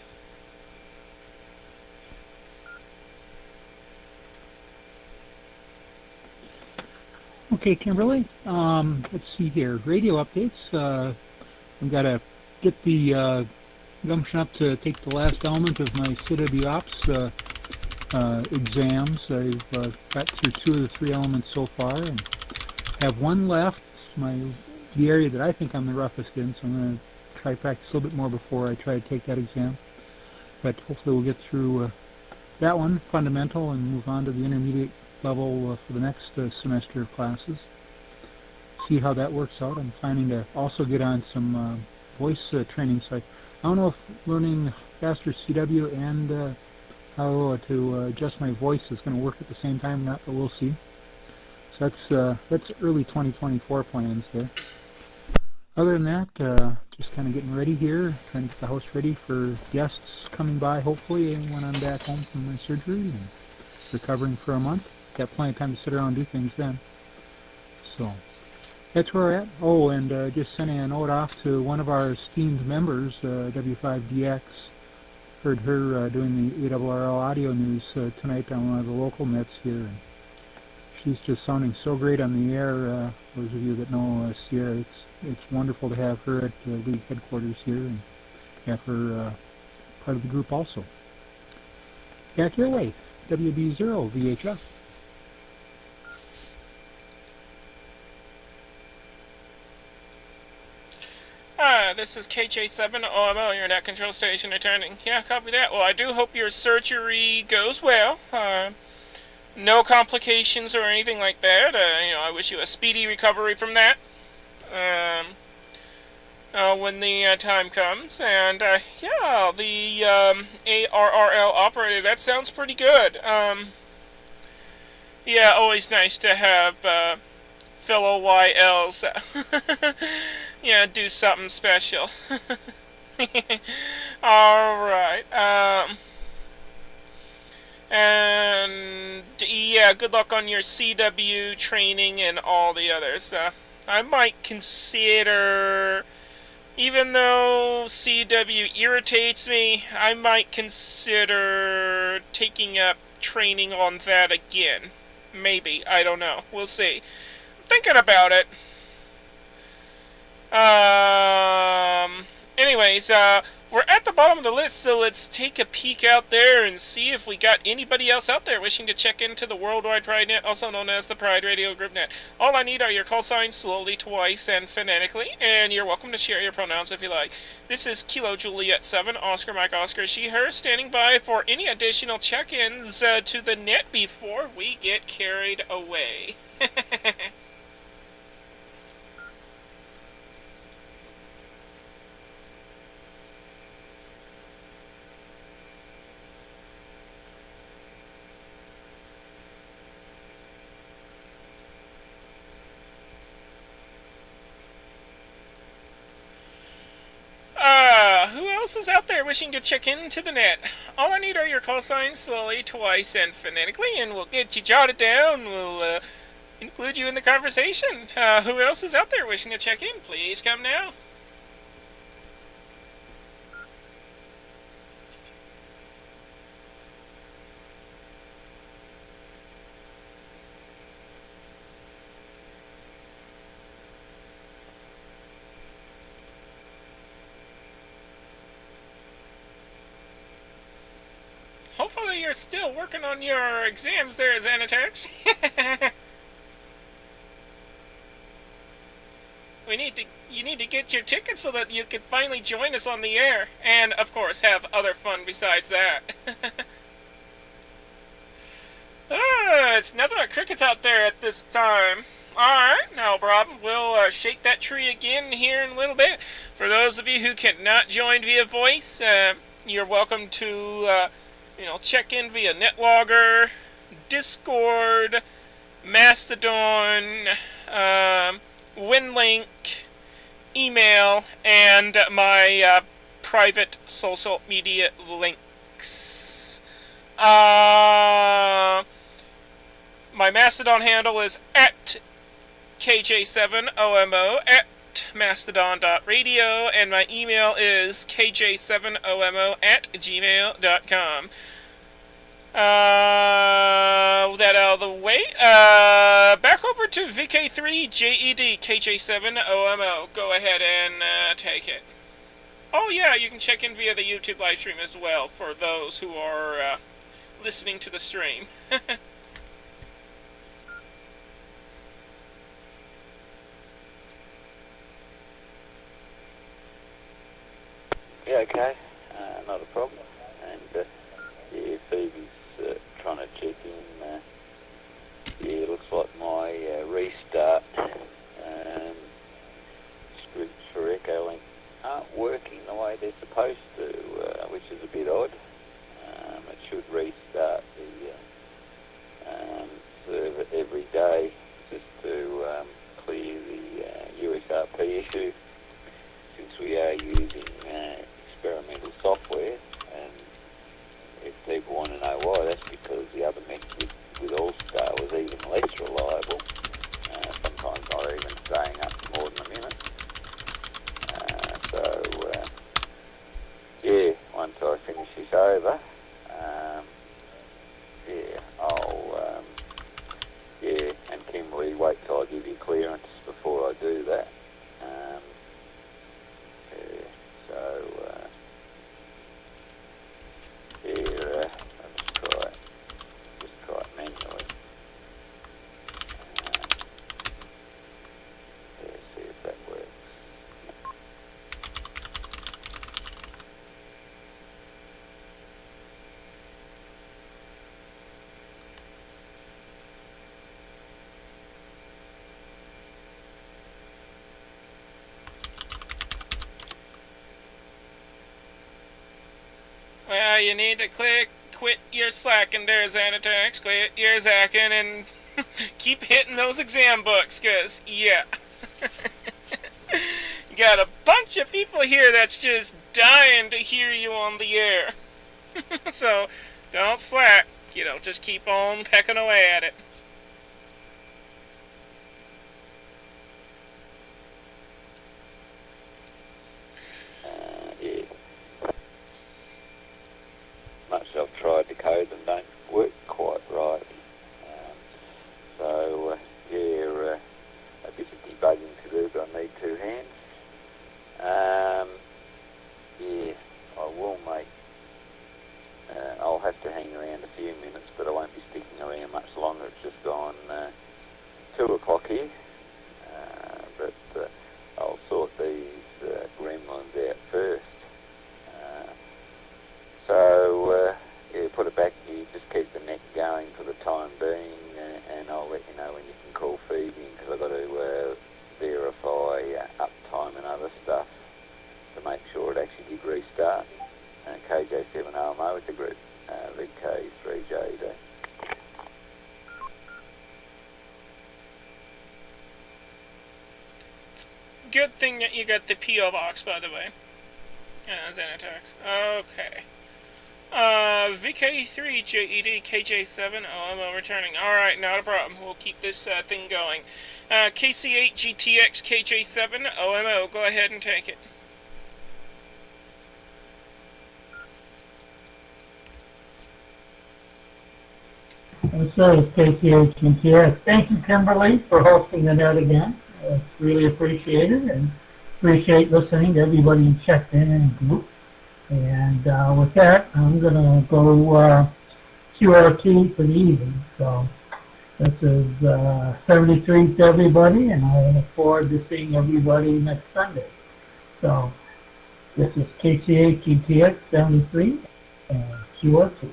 Okay, Kimberly. Let's see here. Radio updates. We've got to get the gumption up to take the last element of my CW Ops exams. I've got through 2 of the 3 elements so far, and have one left. The area that I think I'm the roughest in, so I'm going to try to practice a little bit more before I try to take that exam. But hopefully we'll get through that one, fundamental, and move on to the intermediate level for the next semester of classes. See how that works out. I'm planning to also get on some voice training, so I don't know if learning faster CW and how to adjust my voice is going to work at the same time or not, but we'll see. So that's early 2024 plans there. Other than that, just kind of getting ready here, trying to get the house ready for guests coming by, hopefully, when I'm back home from my surgery and recovering for a month. Got plenty of time to sit around and do things then. So that's where we're at. Oh, and just sending a note off to one of our esteemed members, W5DX. Heard her doing the ARRL audio news tonight on one of the local nets here. And she's just sounding so great on the air. Those of you that know Sierra, it's wonderful to have her at the league headquarters here and have her part of the group also. Back your way, WB0 VHF. This is KJ7 OMO, your net control station returning. Yeah, copy that. Well, I do hope your surgery goes well. No complications or anything like that. I wish you a speedy recovery from that. When the time comes. And, yeah, the ARRL operator, that sounds pretty good. Yeah, always nice to have fellow YLs yeah, do something special. Alright, and yeah, good luck on your CW training and all the others. I might consider, even though CW irritates me, I might consider taking up training on that again. Maybe, I don't know. We'll see. I'm thinking about it. Anyways, we're at the bottom of the list, so let's take a peek out there and see if we got anybody else out there wishing to check into the Worldwide Pride Net, also known as the Pride Radio Group Net. All I need are your call signs slowly, twice, and phonetically, and you're welcome to share your pronouns if you like. This is Kilo Juliet 7, Oscar Mike Oscar She Her, standing by for any additional check-ins to the net before we get carried away. Who else is out there wishing to check into the net? All I need are your call signs slowly, twice, and phonetically, and we'll get you jotted down. We'll include you in the conversation. Who else is out there wishing to check in? Please come now. Hopefully you're still working on your exams there, Xanatex. You need to get your ticket so that you can finally join us on the air. And, of course, have other fun besides that. It's nothing but crickets out there at this time. Alright, no problem. We'll shake that tree again here in a little bit. For those of you who cannot join via voice, you're welcome to... check in via NetLogger, Discord, Mastodon, WinLink, email, and my private social media links. My Mastodon handle is at KJ7OMO at mastodon.radio, and my email is kj7omo@gmail.com. With that out of the way, back over to VK3JED KJ7OMO. Go ahead and take it. Oh yeah, you can check in via the YouTube live stream as well for those who are listening to the stream. Yeah, okay, not a problem. And yeah, Phoebe's trying to check in. Yeah, it looks like my restart scripts for Echolink aren't working the way they're supposed people want to know why, that's because the other method with All-Star was even less reliable. Sometimes not even staying up for more than a minute. Yeah, once I finish this over, and Kimberley, wait till I give you clearance before I do that. I'll just try it manually. See if that works. Well, you need to quit your slacking there, Xanatex. Quit your zacking and keep hitting those exam books, cause yeah. You got a bunch of people here that's just dying to hear you on the air. So, don't slack. Just keep on pecking away at it. Yeah. Much as I've tried to code them, don't work quite right. A bit of debugging to do, but I need two hands. I will make. I'll have to hang around a few minutes, but I won't be sticking around much longer. It's just gone 2 o'clock here. But I'll sort these gremlins out first. Put it back here, just keep the net going for the time being, and I'll let you know when you can call feeding, because I've got to verify uptime and other stuff to make sure it actually did restart. KJ7OMO with the group, VK3JD. Good thing that you got the P.O. box, by the way. Xanatex. Okay. VK3JED KJ7OMO returning. Alright, not a problem. We'll keep this thing going. KC8GTX KJ7OMO, go ahead and take it. Yes, sir, it's KCH&TX. Thank you, Kimberly, for hosting the net again. It's really appreciated, and appreciate listening to everybody who checked in the group. And with that, I'm going to go QRT for the evening. So this is 73 to everybody, and I look forward to seeing everybody next Sunday. So this is KCH&TX 73 and QRT.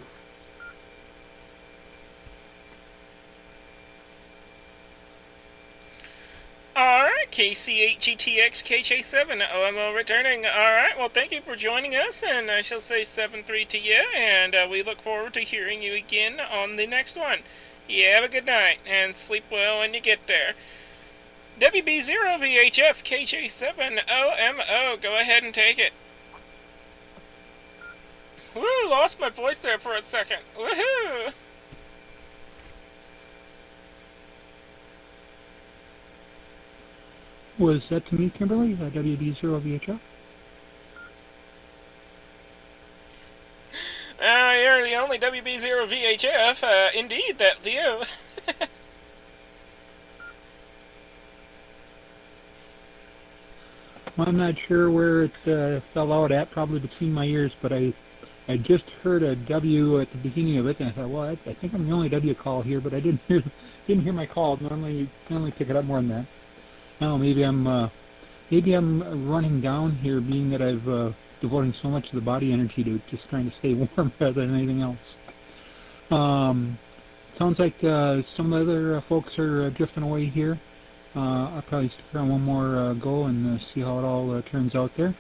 Alright, KC8GTX KJ7OMO returning. Alright, well, thank you for joining us, and I shall say 7-3 to you, and we look forward to hearing you again on the next one. You have a good night, and sleep well when you get there. WB0VHF KJ7OMO, go ahead and take it. Woo, lost my voice there for a second. Woohoo! Was that to me, Kimberly? WB0VHF? You're the only WB0VHF. Indeed, that's you. Well, I'm not sure where it fell out at, probably between my ears, but I just heard a W at the beginning of it, and I thought, well, I think I'm the only W call here, but I didn't hear my call. Normally, you can only pick it up more than that. No, maybe I'm running down here, being that I've devoting so much of the body energy to just trying to stay warm rather than anything else. Sounds like some other folks are drifting away here. I'll probably stick around one more go and see how it all turns out there.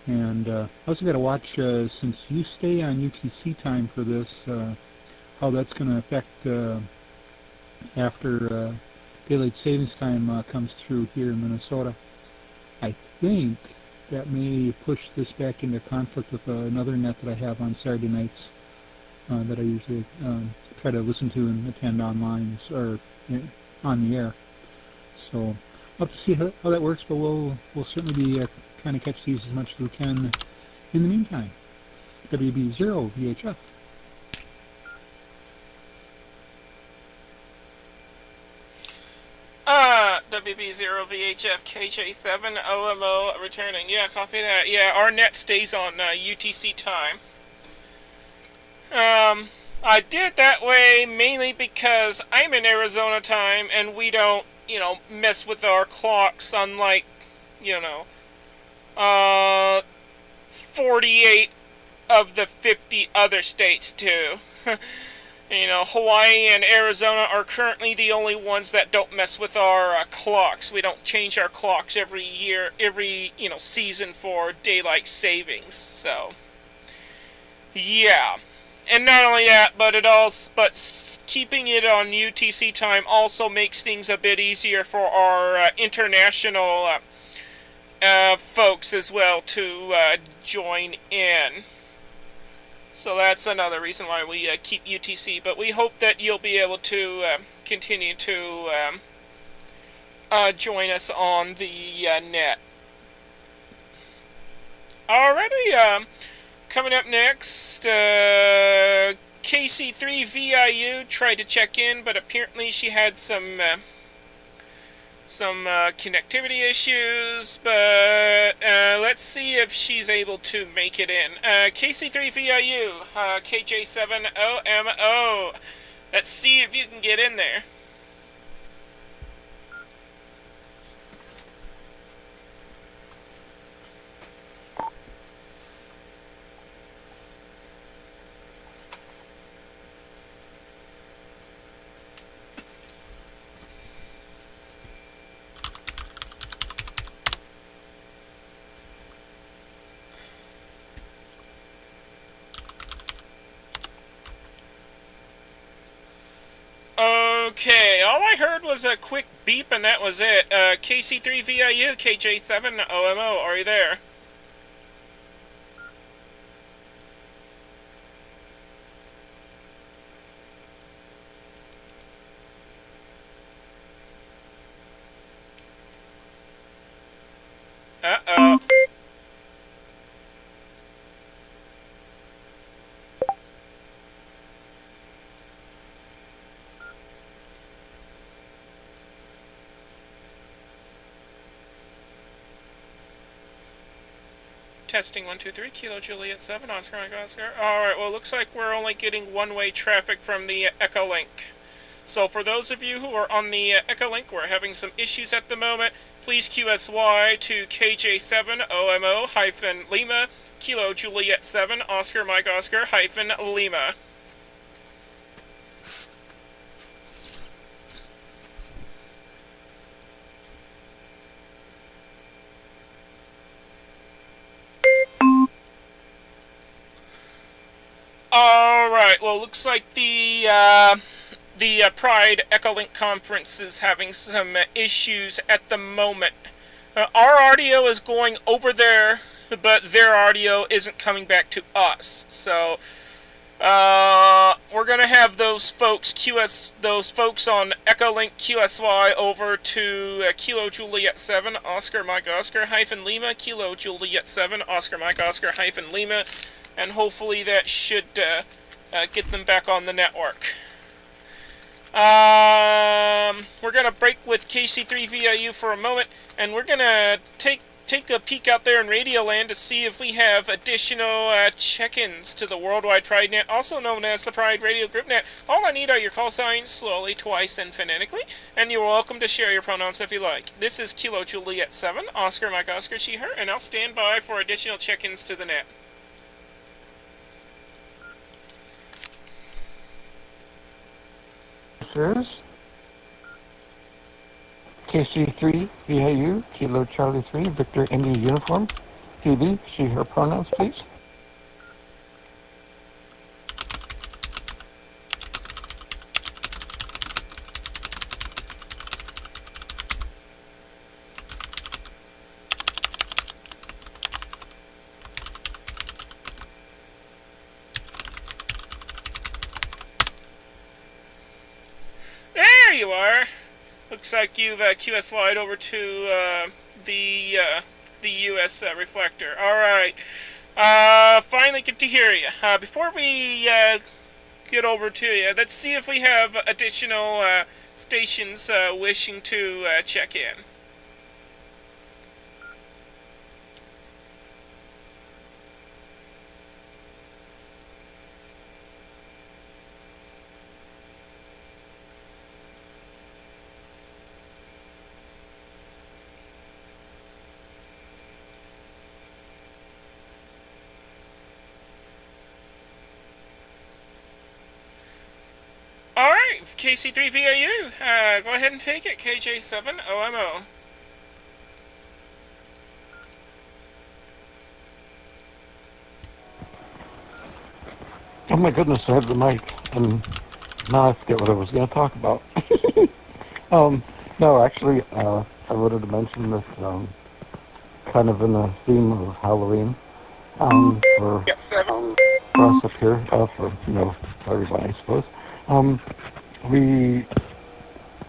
And I also got to watch, since you stay on UTC time for this, how that's going to affect after daylight savings time comes through here in Minnesota. I think that may push this back into conflict with another net that I have on Saturday nights. that I usually try to listen to and attend online or on the air. So we'll have to see how that works, but we'll certainly be trying to catch these as much as we can in the meantime. WB0 VHF. WB0 VHF KJ7 OMO returning. Yeah, copy that. Yeah, our net stays on UTC time. I did it that way mainly because I'm in Arizona time and we don't, mess with our clocks unlike, 48 of the 50 other states do. Hawaii and Arizona are currently the only ones that don't mess with our clocks. We don't change our clocks every year, every, season for daylight savings. So, yeah. And not only that, but keeping it on UTC time also makes things a bit easier for our international folks as well to join in. So that's another reason why we keep UTC. But we hope that you'll be able to continue to join us on the net. Alrighty, coming up next, KC3VIU tried to check in, but apparently she had some connectivity issues, but let's see if she's able to make it in. KC3VIU, KJ7OMO. Let's see if you can get in there. Okay, all I heard was a quick beep and that was it. KC3VIU, KJ7OMO, are you there? Uh-oh. Testing 1, 2, 3, Kilo Juliet 7, Oscar Mike Oscar. Alright, well, looks like we're only getting one-way traffic from the Echolink. So for those of you who are on the Echolink, we're having some issues at the moment. Please QSY to KJ7OMO-Lima, Kilo Juliet 7, Oscar Mike Oscar-Lima. Alright, well, looks like the Pride Echolink Conference is having some issues at the moment. Our audio is going over there, but their audio isn't coming back to us. So, we're gonna have those folks on Echolink QSY over to Kilo Juliet 7, Oscar Mike Oscar-Lima, Kilo Juliet 7, Oscar Mike Oscar-Lima, and hopefully that should get them back on the network. We're gonna break with KC3VIU for a moment, and we're gonna take a peek out there in Radioland to see if we have additional check-ins to the Worldwide Pride Net, also known as the Pride Radio Group Net. All I need are your call signs, slowly, twice, and phonetically, and you're welcome to share your pronouns if you like. This is Kilo Juliet 7, Oscar Mike Oscar, she, her, and I'll stand by for additional check-ins to the net. Is KC3 VIU, Kilo Charlie 3, Victor India Uniform, PB, she, her pronouns, please. you are. Looks like you've QSY'd over to the US reflector. Alright. Finally get to hear you. Before we get over to you, let's see if we have additional stations wishing to check in. Alright, KC3VAU, go ahead and take it, KJ7OMO. Oh my goodness, I have the mic, and now I forget what I was going to talk about. No, actually, I wanted to mention this, kind of in the theme of Halloween, for us up here, for everybody, I suppose.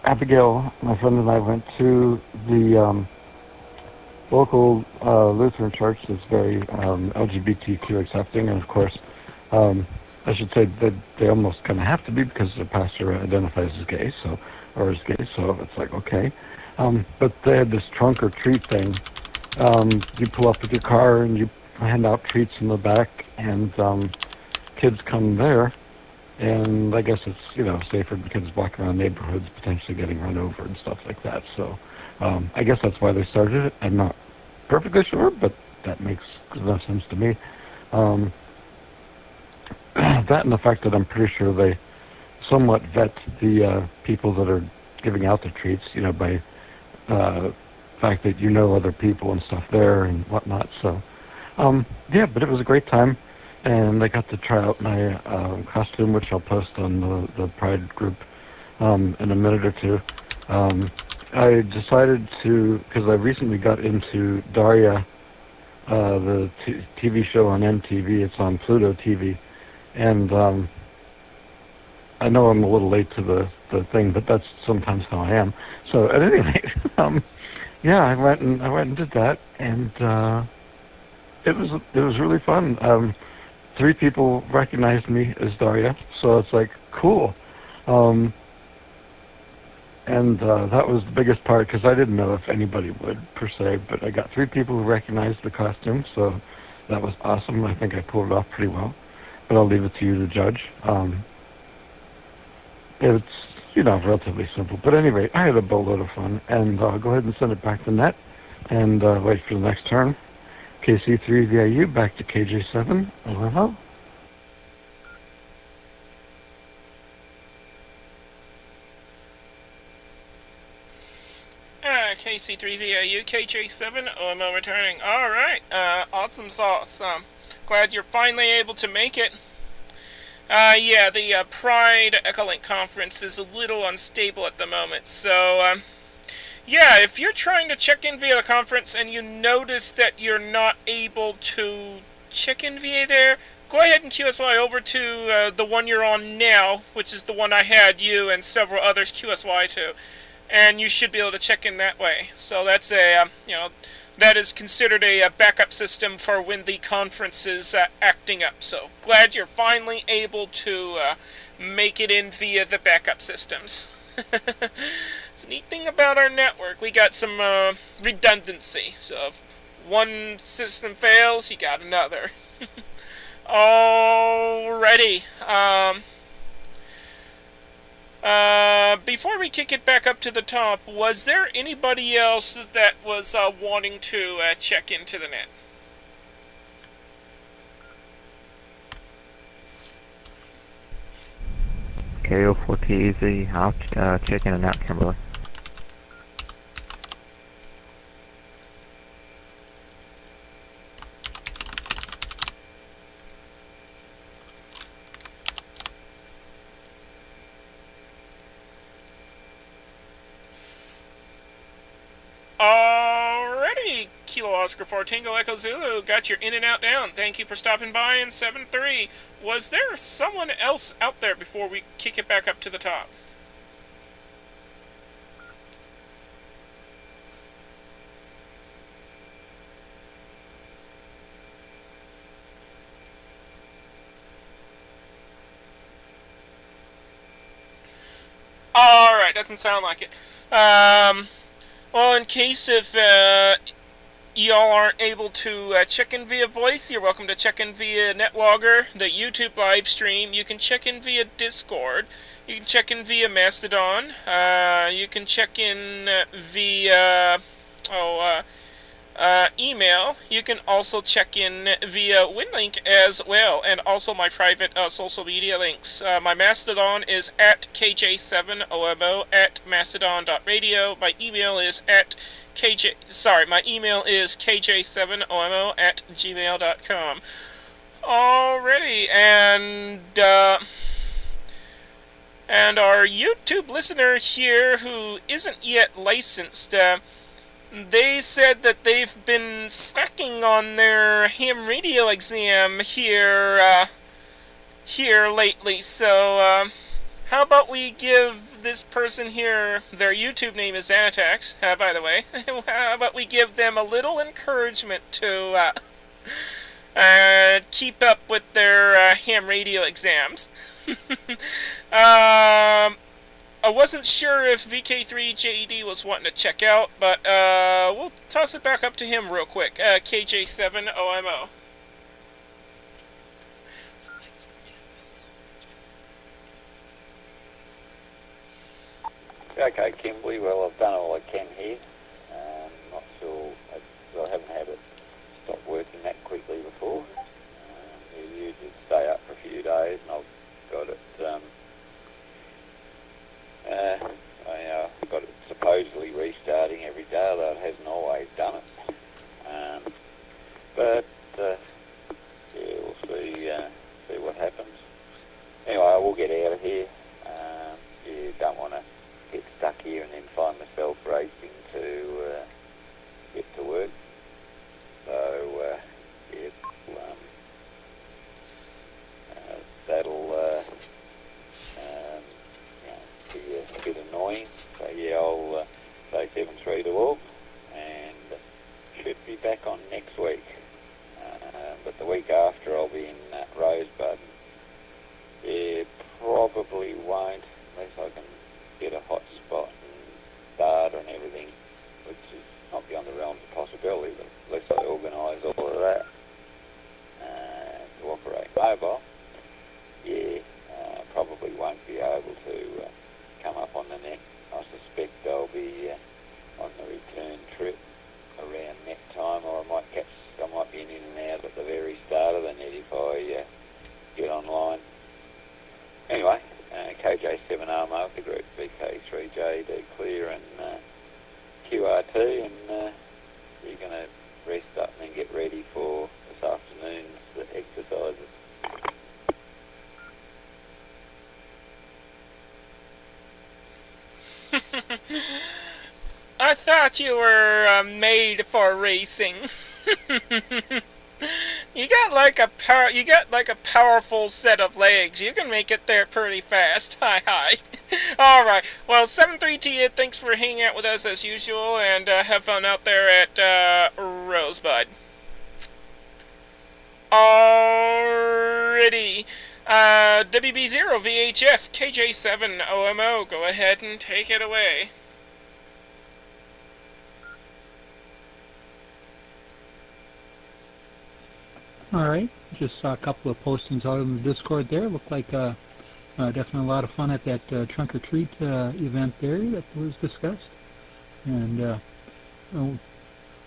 Abigail, my friend and I went to the local Lutheran church that's very LGBTQ accepting, and of course, I should say that they almost kind of have to be because the pastor identifies as gay, so it's like, okay. But they had this trunk or treat thing. You pull up with your car and you hand out treats in the back, and kids come there. And I guess it's, safer for kids walking around neighborhoods, potentially getting run over and stuff like that. So I guess that's why they started it. I'm not perfectly sure, but that makes enough sense to me. That and the fact that I'm pretty sure they somewhat vet the people that are giving out the treats, by the fact that other people and stuff there and whatnot. So, yeah, but it was a great time. And I got to try out my costume, which I'll post on the Pride group in a minute or two. I decided to, because I recently got into Daria, the TV show on MTV. It's on Pluto TV. And I know I'm a little late to the thing, but that's sometimes how I am. So at any rate, yeah, I went and did that, and it was really fun. 3 people recognized me as Daria, so it's like, cool. And that was the biggest part, because I didn't know if anybody would, per se, but I got 3 people who recognized the costume, so that was awesome. I think I pulled it off pretty well, but I'll leave it to you to judge. It's, relatively simple. But anyway, I had a boatload of fun, and I'll go ahead and send it back to Net, and wait for the next turn. KC3VIU, back to KJ7. Aloha. KC3VIU, KJ7, OMO returning. Alright, awesome sauce. Glad you're finally able to make it. Yeah, the Pride Echolink conference is a little unstable at the moment, so, yeah, if you're trying to check in via the conference and you notice that you're not able to check in via there, go ahead and QSY over to the one you're on now, which is the one I had you and several others QSY to, and you should be able to check in that way. So that's that is considered a backup system for when the conference is acting up. So glad you're finally able to make it in via the backup systems. It's a neat thing about our network. We got some redundancy. So if one system fails, you got another. Alrighty. Before we kick it back up to the top, was there anybody else that was wanting to check into the net? KO4TEZ, I'll check in and out, Kimberly. Alrighty, Kilo Oscar 4 Tango Echo Zulu, got your in and out down. Thank you for stopping by in 7-3. Was there someone else out there before we kick it back up to the top? Alright, doesn't sound like it. Well, in case if y'all aren't able to check in via voice, you're welcome to check in via NetLogger, the YouTube live stream. You can check in via Discord. You can check in via Mastodon. You can check in via email. You can also check in via WinLink as well, and also my private social media links. My Mastodon is at KJ7OMO at mastodon.radio. My email is my email is KJ7OMO at gmail.com. Alrighty, and our YouTube listener here who isn't yet licensed, they said that they've been stacking on their ham radio exam here lately. So, how about we give this person here, their YouTube name is Xanatax, by the way, how about we give them a little encouragement to keep up with their ham radio exams. I wasn't sure if VK3JED was wanting to check out, but we'll toss it back up to him real quick. KJ7OMO. Okay, Kimberly, well, I've done all I can here. Not sure, I haven't had it stop working that quickly before. You usually stay up for a few days, and I've got it, got it supposedly restarting every day, although it hasn't always done it. But we'll see what happens. Anyway, I will get out of here. You don't want to get stuck here and then find myself racing to get to work. So, that'll be a bit annoying. So yeah, I'll say 7-3 to all, and should be back on next week. But the week after I'll be in Rosebud. Yeah, probably won't, unless I can get a hot spot and data and everything, which is not beyond the realms of possibility, but unless I organise all of that to operate mobile, yeah, probably won't be able to come up on the net. I suspect I'll be on the return trip around net time, or I might be in and out at the very start of the net if I get online. Anyway, KJ7RMO with the group, VK3JD Clear and QRT, and you're going to rest up and then get ready for this afternoon's exercises. I thought you were made for racing. You got like a powerful set of legs. You can make it there pretty fast. Hi. All right. Well, 7-3 thanks for hanging out with us as usual, and have fun out there at Rosebud. Alrighty. WB0 VHF KJ7OMO. Go ahead and take it away. Alright, just saw a couple of postings out in the Discord there. Looked like definitely a lot of fun at that trunk or treat event there that was discussed. And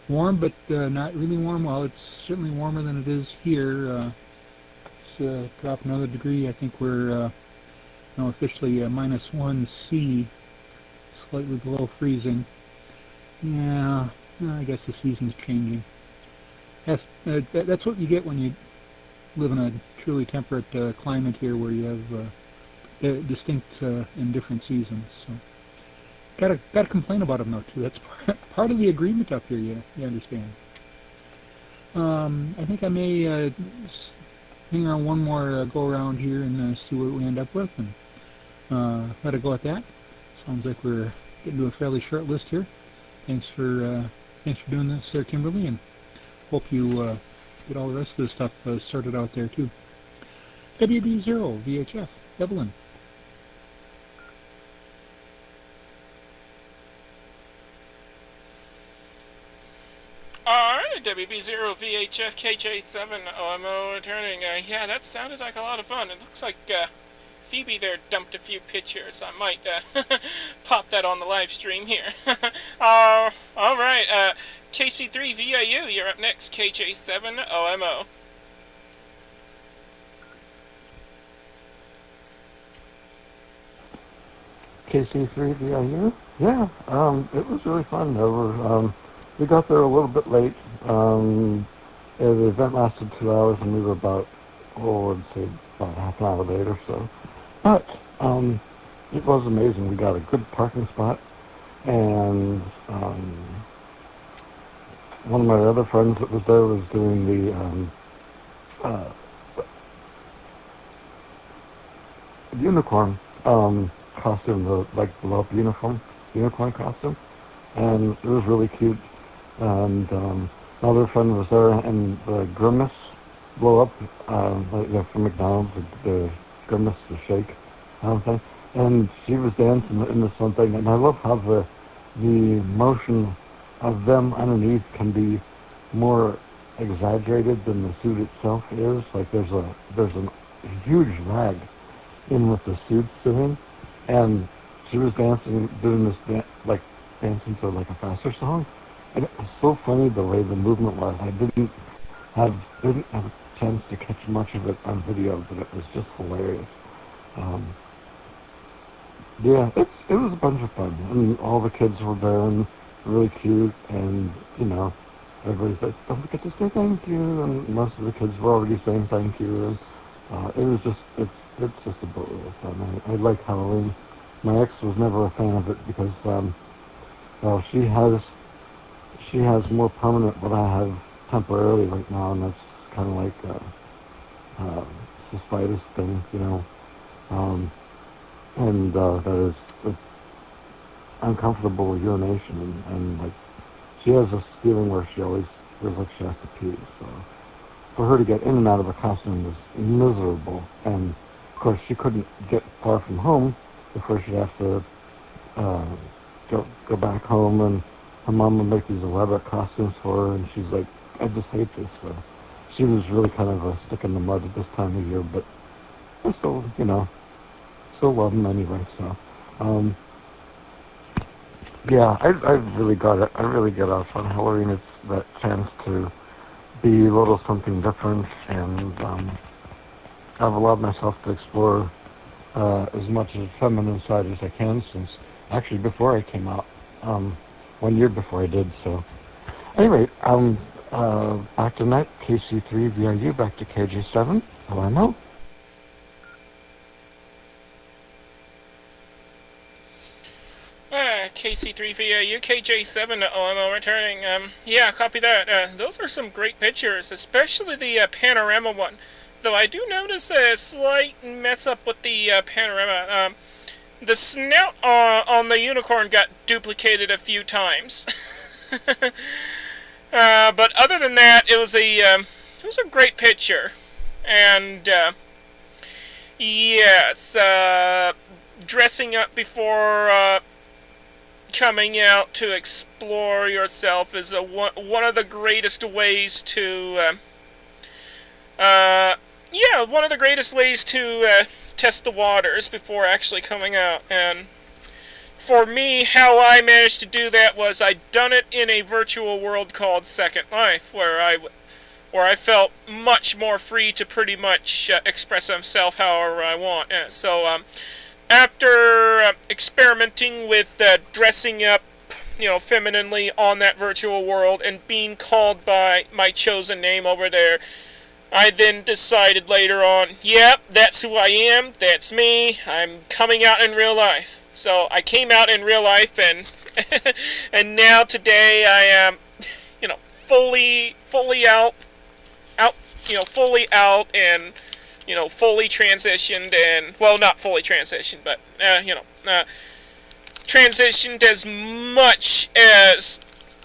warm, but not really warm. Well, it's certainly warmer than it is here. It's dropped another degree. I think we're officially -1 C, slightly below freezing. Yeah, I guess the season's changing. That's what you get when you live in a truly temperate climate here, where you have distinct and different seasons. So, gotta complain about them though too. That's part of the agreement up here. You understand. I think I may hang on one more go around here and see what we end up with, and let it go at that. Sounds like we're getting to a fairly short list here. Thanks for doing this, Sir Kimberly, and hope you get all the rest of the stuff sorted out there too. WB0 VHF Evelyn. WB0 VHF KJ7 OMO returning. Yeah, that sounded like a lot of fun. It looks like Phoebe there dumped a few pictures. I might pop that on the live stream here. Alright, KC3 VIU, you're up next. KJ7 OMO. KC3 VIU? Yeah, it was really fun. We got there a little bit late. The event lasted 2 hours, and we were about, I'd say about half an hour late or so. But it was amazing. We got a good parking spot, and one of my other friends that was there was doing the unicorn costume, the below unicorn costume, and it was really cute. And another friend was there, and the Grimace blow up, from McDonald's, the Grimace, the shake, thing. And she was dancing in this one thing, and I love how the motion of them underneath can be more exaggerated than the suit itself is. Like there's a huge lag in what the suit's doing, and she was dancing, doing this dancing to like a faster song, and it was so funny the way the movement was. I didn't have a chance to catch much of it on video, but it was just hilarious. Yeah, it was a bunch of fun, and all the kids were there and really cute, and everybody said, "Don't forget to say thank you," and most of the kids were already saying thank you, and it was just it's just a boatload of fun. I like Halloween. My ex was never a fan of it because she has more permanent what I have temporarily right now, and that's kind of like cystitis thing, and that is it's uncomfortable urination, and like she has this feeling where she always feels like she has to pee. So for her to get in and out of a costume was miserable, and of course she couldn't get far from home before she'd have to go back home, and her mom would make these elaborate costumes for her, and she's like, "I just hate this." So she was really kind of a stick in the mud at this time of year, but I still love them anyway. So yeah, I really got it. I really get off on Halloween. It's that chance to be a little something different, and I've allowed myself to explore as much of the feminine side as I can since actually before I came out, 1 year before I did. So anyway, back to net, KC3 VRU, back to KJ7, OMO. KC3VAU, KJ7 OMO returning. Yeah, copy that. Those are some great pictures, especially the panorama one. Though I do notice a slight mess up with the panorama. The snout on the unicorn got duplicated a few times. But other than that, it was a great picture. And yeah, it's dressing up before coming out to explore yourself is one of the greatest ways to one of the greatest ways to test the waters before actually coming out. And for me, how I managed to do that was I done it in a virtual world called Second Life, where I felt much more free to pretty much express myself however I want. So after experimenting with dressing up, femininely on that virtual world and being called by my chosen name over there, I then decided later on, yep, that's who I am, that's me, I'm coming out in real life. So I came out in real life, and and now today I am, fully out, fully out, and fully transitioned, and well, not fully transitioned, but transitioned as much as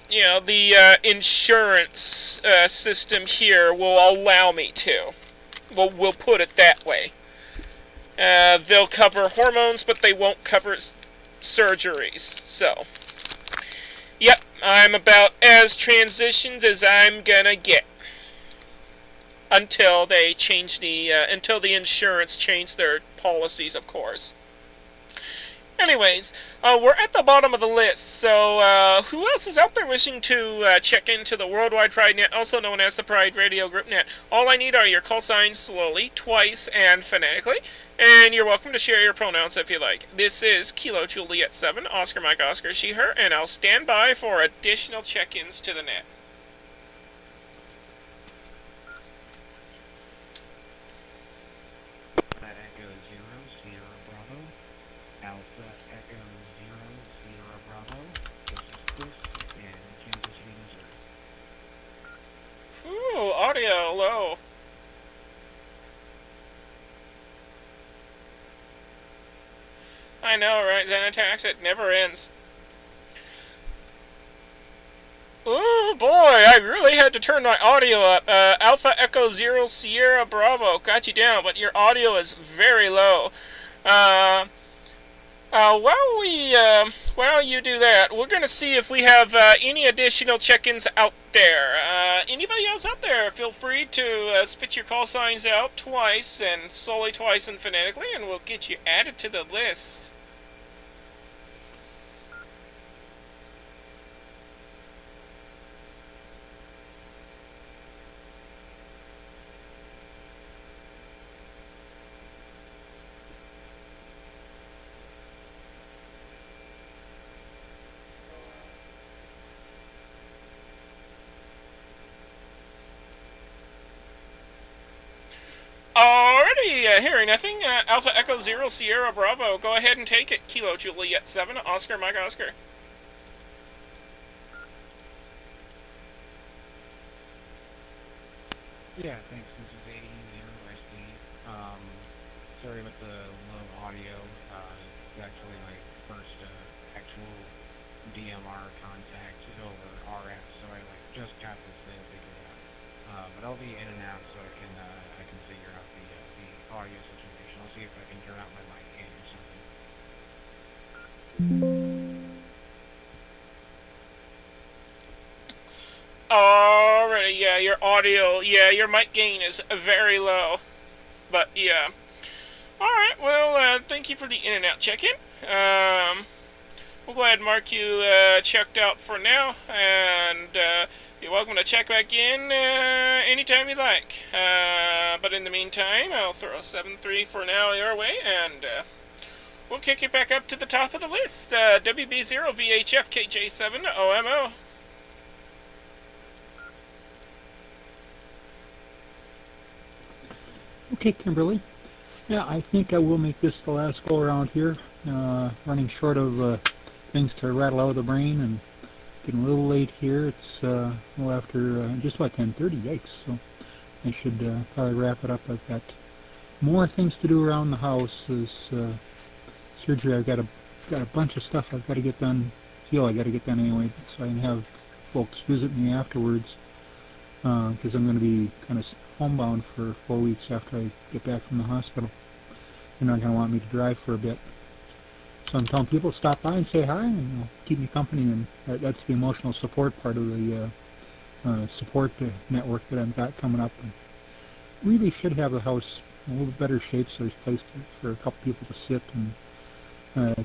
the insurance system here will allow me to. We'll put it that way. They'll cover hormones, but they won't cover surgeries. So, yep, I'm about as transitioned as I'm gonna get. Until they change until the insurance changed their policies, of course. Anyways, we're at the bottom of the list, so who else is out there wishing to check into the Worldwide Pride Net, also known as the Pride Radio Group Net? All I need are your call signs slowly, twice, and phonetically, and you're welcome to share your pronouns if you like. This is Kilo Juliet 7, Oscar Mike Oscar She Her, and I'll stand by for additional check-ins to the net. Echo 0, Sierra Bravo. Alpha Echo 0, Sierra Bravo. This is Chris in Kansas City, Missouri. Ooh, audio low. I know, right? Xanatax, it never ends. Ooh, boy, I really had to turn my audio up. Alpha Echo 0 Sierra Bravo, got you down, but your audio is very low. While you do that, we're going to see if we have any additional check-ins out there. Anybody else out there, feel free to spit your call signs out twice, and solely twice and phonetically, and we'll get you added to the list. Alrighty, hearing nothing. Alpha Echo 0 Sierra Bravo, go ahead and take it. Kilo Juliet 7, Oscar Mike Oscar. Yeah, thanks. This is 80 SD. Sorry about the low audio. It's actually my first actual DMR contact over RF, so I just got this thing figured out. But I'll be in and out, so I can figure out the audio situation. I'll see if I can turn out my mic gain or something. Alrighty, yeah, your audio, your mic gain is very low. But, yeah. Alright, well, thank you for the in-and-out check-in. We'll go ahead and mark you checked out for now, and you're welcome to check back in anytime you like. But in the meantime, I'll throw 7-3 for now your way, and we'll kick it back up to the top of the list. WB0 VHF KJ7 OMO. Okay, Kimberly. Yeah, I think I will make this the last go around here. Running short of things to rattle out of the brain and getting a little late here. It's well after just about 10:30. Yikes! So I should probably wrap it up. I've got more things to do around the house. This surgery, I've got a bunch of stuff I've got to get done. I got to get done anyway, so I can have folks visit me afterwards. Because I'm going to be kind of homebound for 4 weeks after I get back from the hospital. They're not going to want me to drive for a bit. So I'm telling people to stop by and say hi and keep me company, and that's the emotional support part of the support network that I've got coming up. And really should have the house in a little bit better shape so there's place for a couple people to sit and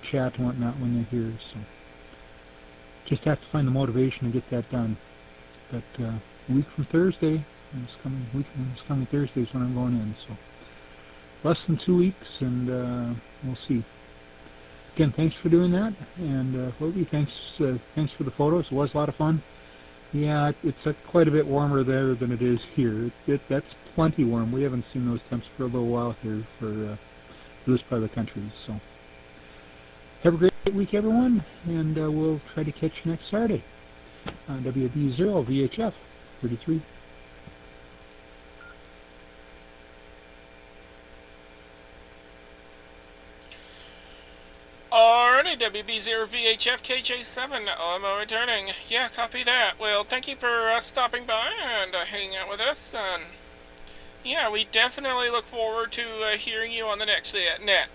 chat and whatnot when they're here. So just have to find the motivation to get that done. But a week from Thursday, this coming Thursday is when I'm going in. So less than 2 weeks, and we'll see. Again, thanks for doing that, and Hobie, thanks for the photos. It was a lot of fun. Yeah, it's quite a bit warmer there than it is here. That's plenty warm. We haven't seen those temps for a little while here for this part of the country. So have a great week, everyone, and we'll try to catch you next Saturday on WB0 VHF 33. Alrighty, WB0 VHF KJ7 OMO returning. Yeah, copy that. Well, thank you for stopping by and hanging out with us. And yeah, we definitely look forward to hearing you on the next net.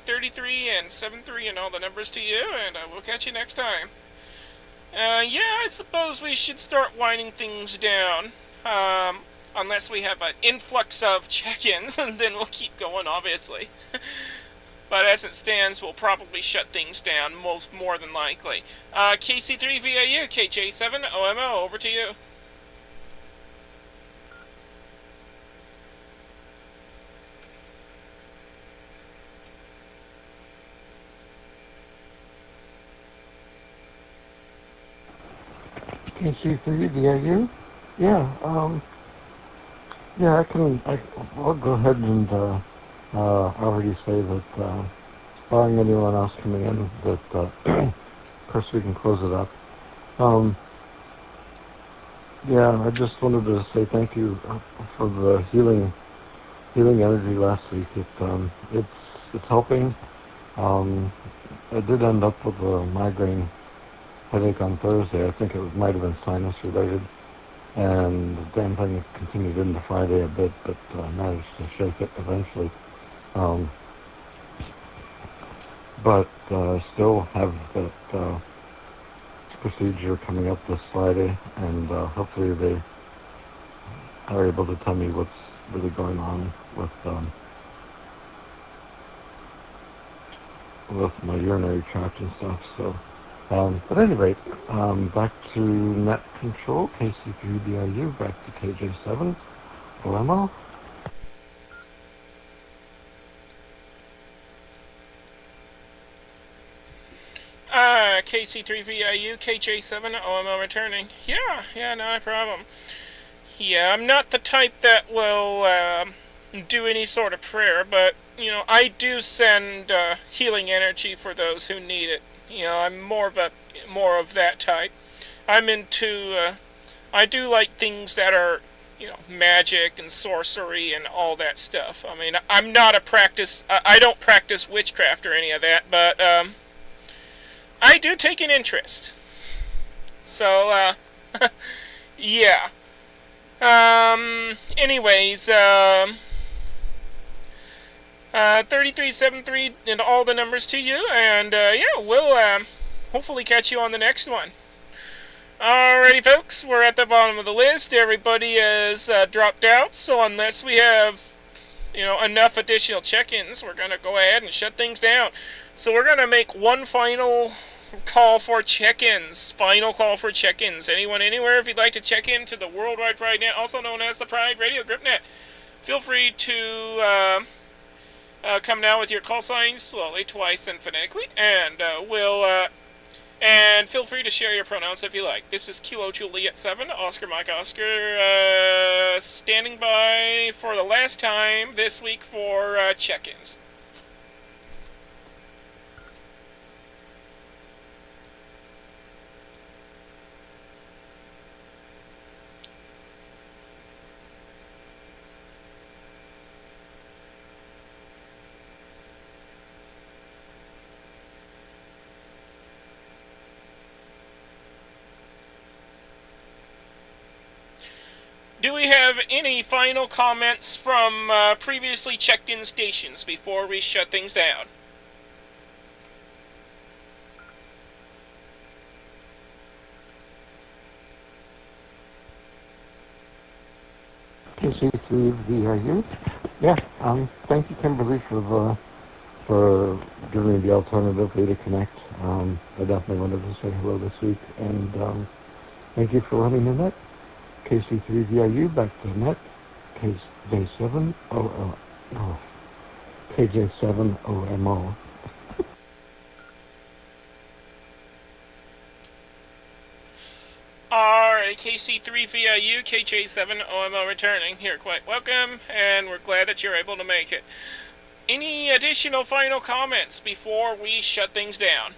33 and 73 and all the numbers to you, and we'll catch you next time. Yeah, I suppose we should start winding things down. Unless we have an influx of check-ins, and then we'll keep going, obviously. But as it stands, we'll probably shut things down, more than likely. KC3VAU, KJ7OMO, over to you. KC3, VIU? Yeah, yeah, I'll go ahead and, already say that, barring anyone else coming in, that, of course we can close it up. Yeah, I just wanted to say thank you for the healing energy last week. It's helping. I did end up with a migraine headache on Thursday. I think it might have been sinus related, and the damn thing continued into Friday a bit, but managed to shake it eventually. But still have that procedure coming up this Friday, and hopefully they are able to tell me what's really going on with my urinary tract and stuff. So, at any rate, back to net control, KC3BIU, back to KJ7, OMO. KC3VIU, KJ7OMO returning. Yeah, no problem. Yeah, I'm not the type that will do any sort of prayer, but, I do send healing energy for those who need it. I'm more of that type. I'm into, I do like things that are, magic and sorcery and all that stuff. I mean, I'm not I don't practice witchcraft or any of that, but, I do take an interest. So, yeah. Anyways, 3373 and all the numbers to you, and, yeah, we'll, hopefully catch you on the next one. Alrighty, folks, we're at the bottom of the list. Everybody has, dropped out, so unless we have, enough additional check-ins, we're gonna go ahead and shut things down. So we're gonna make one final call for check-ins. Final call for check-ins. Anyone, anywhere, if you'd like to check in to the Worldwide Pride Net, also known as the Pride Radio Group Net, feel free to come now with your call signs slowly, twice, and phonetically, and and feel free to share your pronouns if you like. This is Kilo Juliet 7, Oscar Mike Oscar, standing by for the last time this week for check-ins. Do we have any final comments from previously checked-in stations before we shut things down? KC3VIU? Yeah, thank you, Kimberly, for giving me the alternative way to connect. I definitely wanted to say hello this week, and thank you for running the net. KC3VIU, back to the net. KJ7OMO. Alright, KC3VIU, KJ7OMO returning. Here, quite welcome, and we're glad that you're able to make it. Any additional final comments before we shut things down?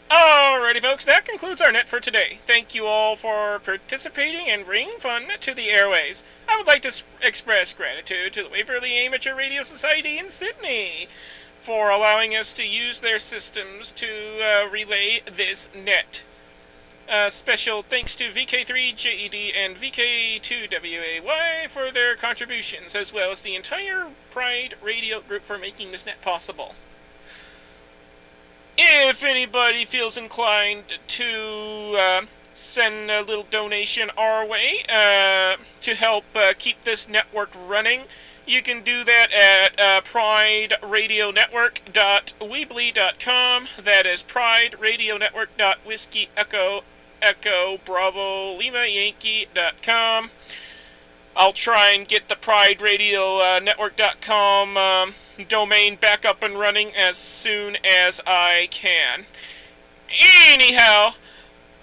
Alrighty, folks, that concludes our net for today. Thank you all for participating and bringing fun to the airwaves. I would like to express gratitude to the Waverly Amateur Radio Society in Sydney for allowing us to use their systems to relay this net. Special thanks to VK3JED and VK2WAY for their contributions, as well as the entire Pride Radio group for making this net possible. If anybody feels inclined to send a little donation our way to help keep this network running, you can do that at prideradionetwork.weebly.com. That is prideradionetwork.whiskey Echo Bravo Lima Yankee.com. I'll try and get the prideradionetwork.com domain back up and running as soon as I can. Anyhow,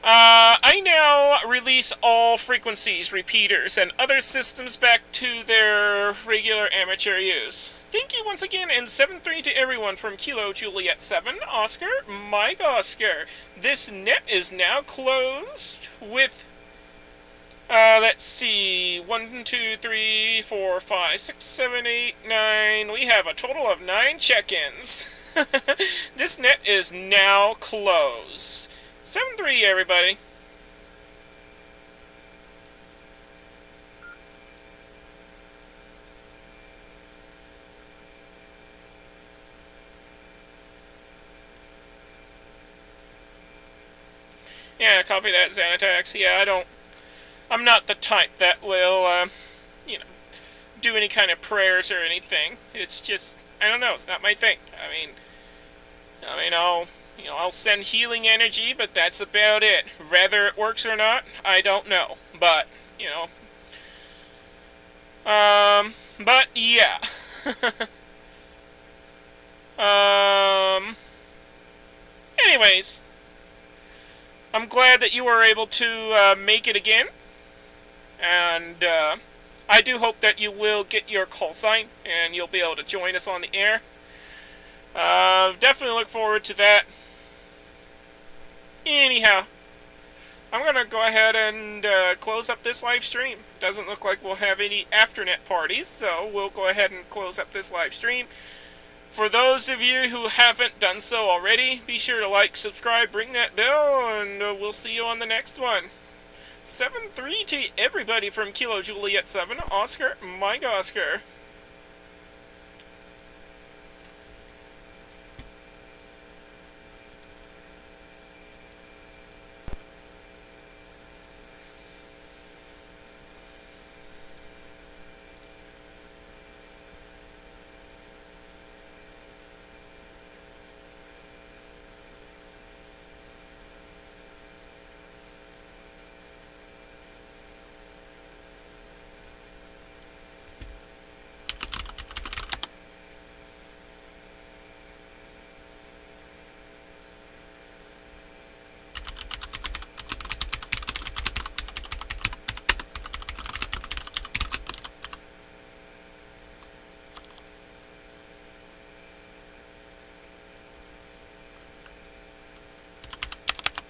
I now release all frequencies, repeaters, and other systems back to their regular amateur use. Thank you once again, and 7-3 to everyone from Kilo Juliet 7, Oscar, Mike Oscar. This net is now closed with, let's see, 1, 2, 3, 4, 5, 6, 7, 8, 9. We have a total of 9 check-ins. This net is now closed. 7-3, everybody. Yeah, copy that, Xanatax. Yeah, I'm not the type that will, do any kind of prayers or anything. It's just, I don't know, it's not my thing. I mean, I'll send healing energy, but that's about it. Whether it works or not, I don't know. But, but yeah. Anyways, I'm glad that you were able to make it again, and I do hope that you will get your call sign and you'll be able to join us on the air. Definitely look forward to that. Anyhow, I'm going to go ahead and close up this live stream. Doesn't look like we'll have any afternet parties, so we'll go ahead and close up this live stream. For those of you who haven't done so already, be sure to like, subscribe, ring that bell, and we'll see you on the next one. 7-3 to everybody from Kilo Juliet 7, Oscar, Mike Oscar.